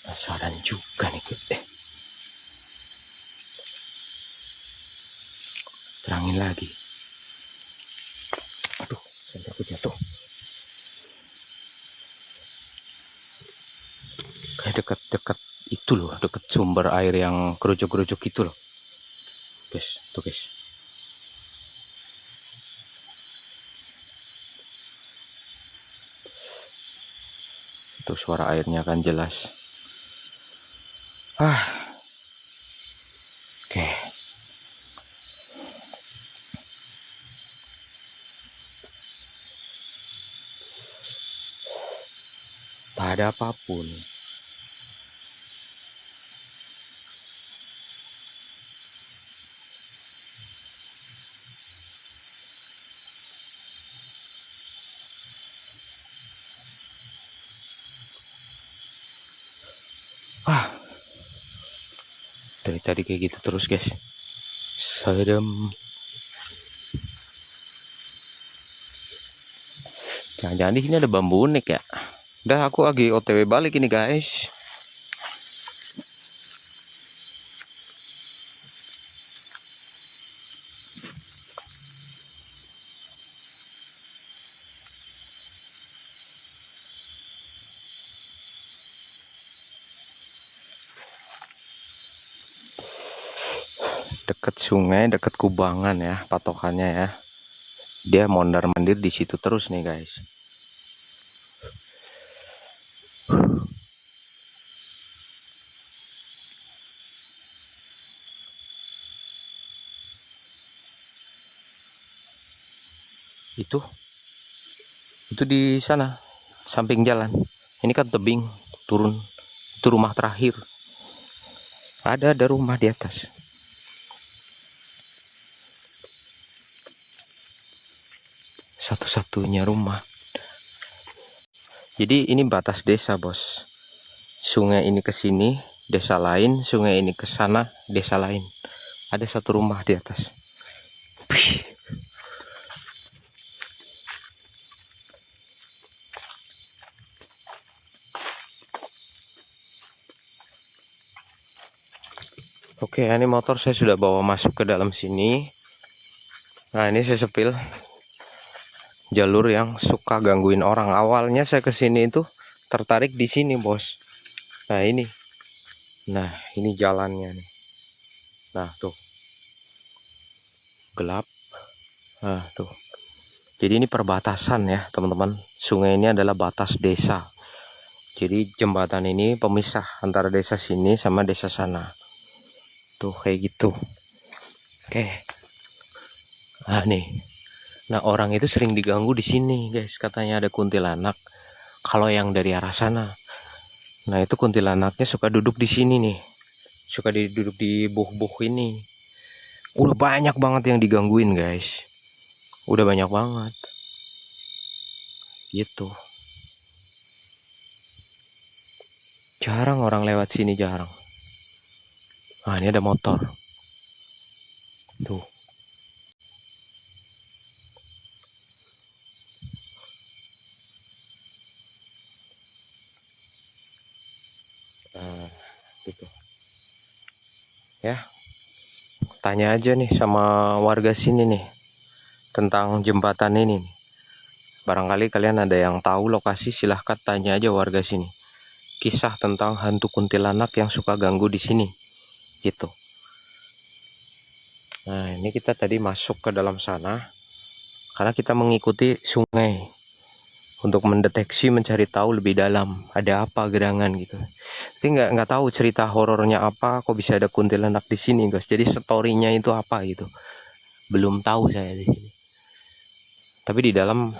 Penasaran juga nih. Terangin lagi. Aduh, senterku jatuh. Kayak dekat-dekat itu loh, dekat sumber air yang gerojok-gerojok itu loh. Guys, tuh guys. Itu suara airnya kan jelas. Oke. Tak ada apapun. Dari tadi kayak gitu terus guys. Serem. Jangan-jangan di sini ada bambu unik ya. Udah aku lagi OTW balik ini guys. Dekat sungai, dekat kubangan ya patokannya ya. Dia mondar-mandir di situ terus nih guys. Itu di sana samping jalan. Ini kan tebing turun. Itu rumah terakhir. Ada rumah di atas. Satu-satunya rumah. Jadi ini batas desa bos. Sungai ini ke sini, desa lain. Sungai ini ke sana, desa lain. Ada satu rumah di atas. Oke, ini motor saya sudah bawa masuk ke dalam sini. Nah, ini saya sepil jalur yang suka gangguin orang. Awalnya saya kesini itu tertarik di sini, bos. Nah, ini. Nah, ini jalannya nih. Nah, tuh. Gelap. Nah, tuh. Jadi ini perbatasan ya, teman-teman. Sungai ini adalah batas desa. Jadi jembatan ini pemisah antara desa sini sama desa sana. Tuh kayak gitu. Oke. Nah nih. Nah orang itu sering diganggu di sini guys. Katanya ada kuntilanak. Kalau yang dari arah sana. Nah itu kuntilanaknya suka duduk di sini nih. Suka duduk di buh-buh ini. Udah banyak banget yang digangguin guys. Udah banyak banget. Gitu. Jarang orang lewat sini, jarang. Nah ini ada motor. Tuh. Nah, gitu. Ya. Tanya aja nih sama warga sini nih. Tentang jembatan ini nih. Barangkali kalian ada yang tahu lokasi, silahkan tanya aja warga sini. Kisah tentang hantu kuntilanak yang suka ganggu di sini. Gitu. Nah, ini kita tadi masuk ke dalam sana karena kita mengikuti sungai untuk mendeteksi, mencari tahu lebih dalam ada apa gerangan gitu. Tapi nggak tahu cerita horornya apa, kok bisa ada kuntilanak di sini, guys. Jadi storynya itu apa gitu. Belum tahu saya di sini. Tapi di dalam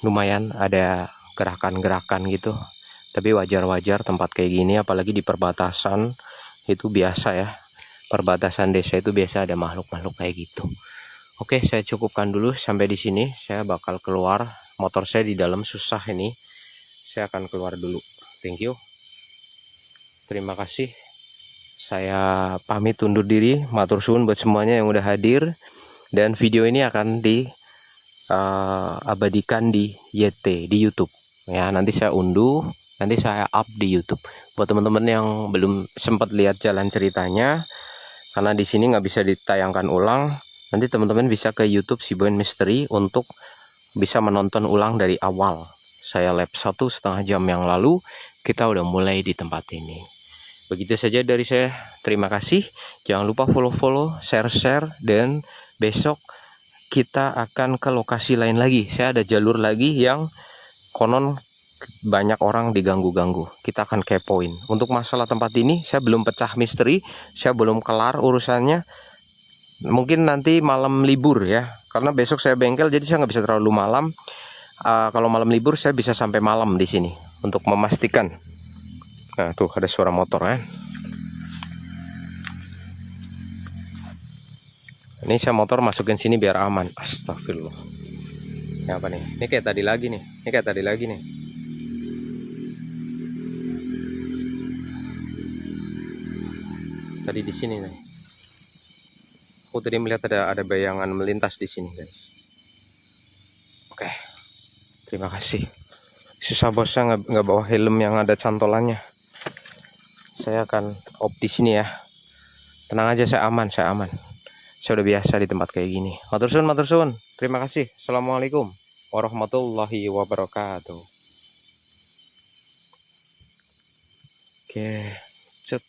lumayan ada gerakan-gerakan gitu. Tapi wajar-wajar tempat kayak gini, apalagi di perbatasan itu biasa ya. Perbatasan desa itu biasa ada makhluk-makhluk kayak gitu. Oke, saya cukupkan dulu sampai di sini. Saya bakal keluar. Motor saya di dalam susah ini. Saya akan keluar dulu. Thank you. Terima kasih. Saya pamit undur diri. Matur suwun buat semuanya yang udah hadir. Dan video ini akan diabadikan di YT di YouTube. Ya, nanti saya unduh. Nanti saya up di YouTube. Buat teman-teman yang belum sempat lihat jalan ceritanya, karena di sini nggak bisa ditayangkan ulang, nanti teman-teman bisa ke YouTube Siboyan Misteri untuk bisa menonton ulang dari awal. Saya live 1,5 jam yang lalu, kita udah mulai di tempat ini. Begitu saja dari saya, terima kasih. Jangan lupa follow-follow, share-share, dan besok kita akan ke lokasi lain lagi. Saya ada jalur lagi yang konon banyak orang diganggu-ganggu. Kita akan kepoin. Untuk masalah tempat ini saya belum pecah misteri, saya belum kelar urusannya. Mungkin nanti malam libur ya, karena besok saya bengkel, jadi saya nggak bisa terlalu malam. Kalau malam libur saya bisa sampai malam di sini untuk memastikan. Nah tuh ada suara motor kan. Ini saya motor masukin sini biar aman. Astagfirullah. Ini apa nih? Ini kayak tadi lagi nih. Ini kayak tadi lagi nih. Tadi di sini nih. Aku tadi melihat ada bayangan melintas di sini, guys. Oke. Terima kasih. Susah bosnya nggak bawa helm yang ada cantolannya. Saya akan off di sini ya. Tenang aja, saya aman, saya aman. Saya udah biasa di tempat kayak gini. Matur suwun, matur suwun. Terima kasih. Assalamualaikum warahmatullahi wabarakatuh. Oke, cet.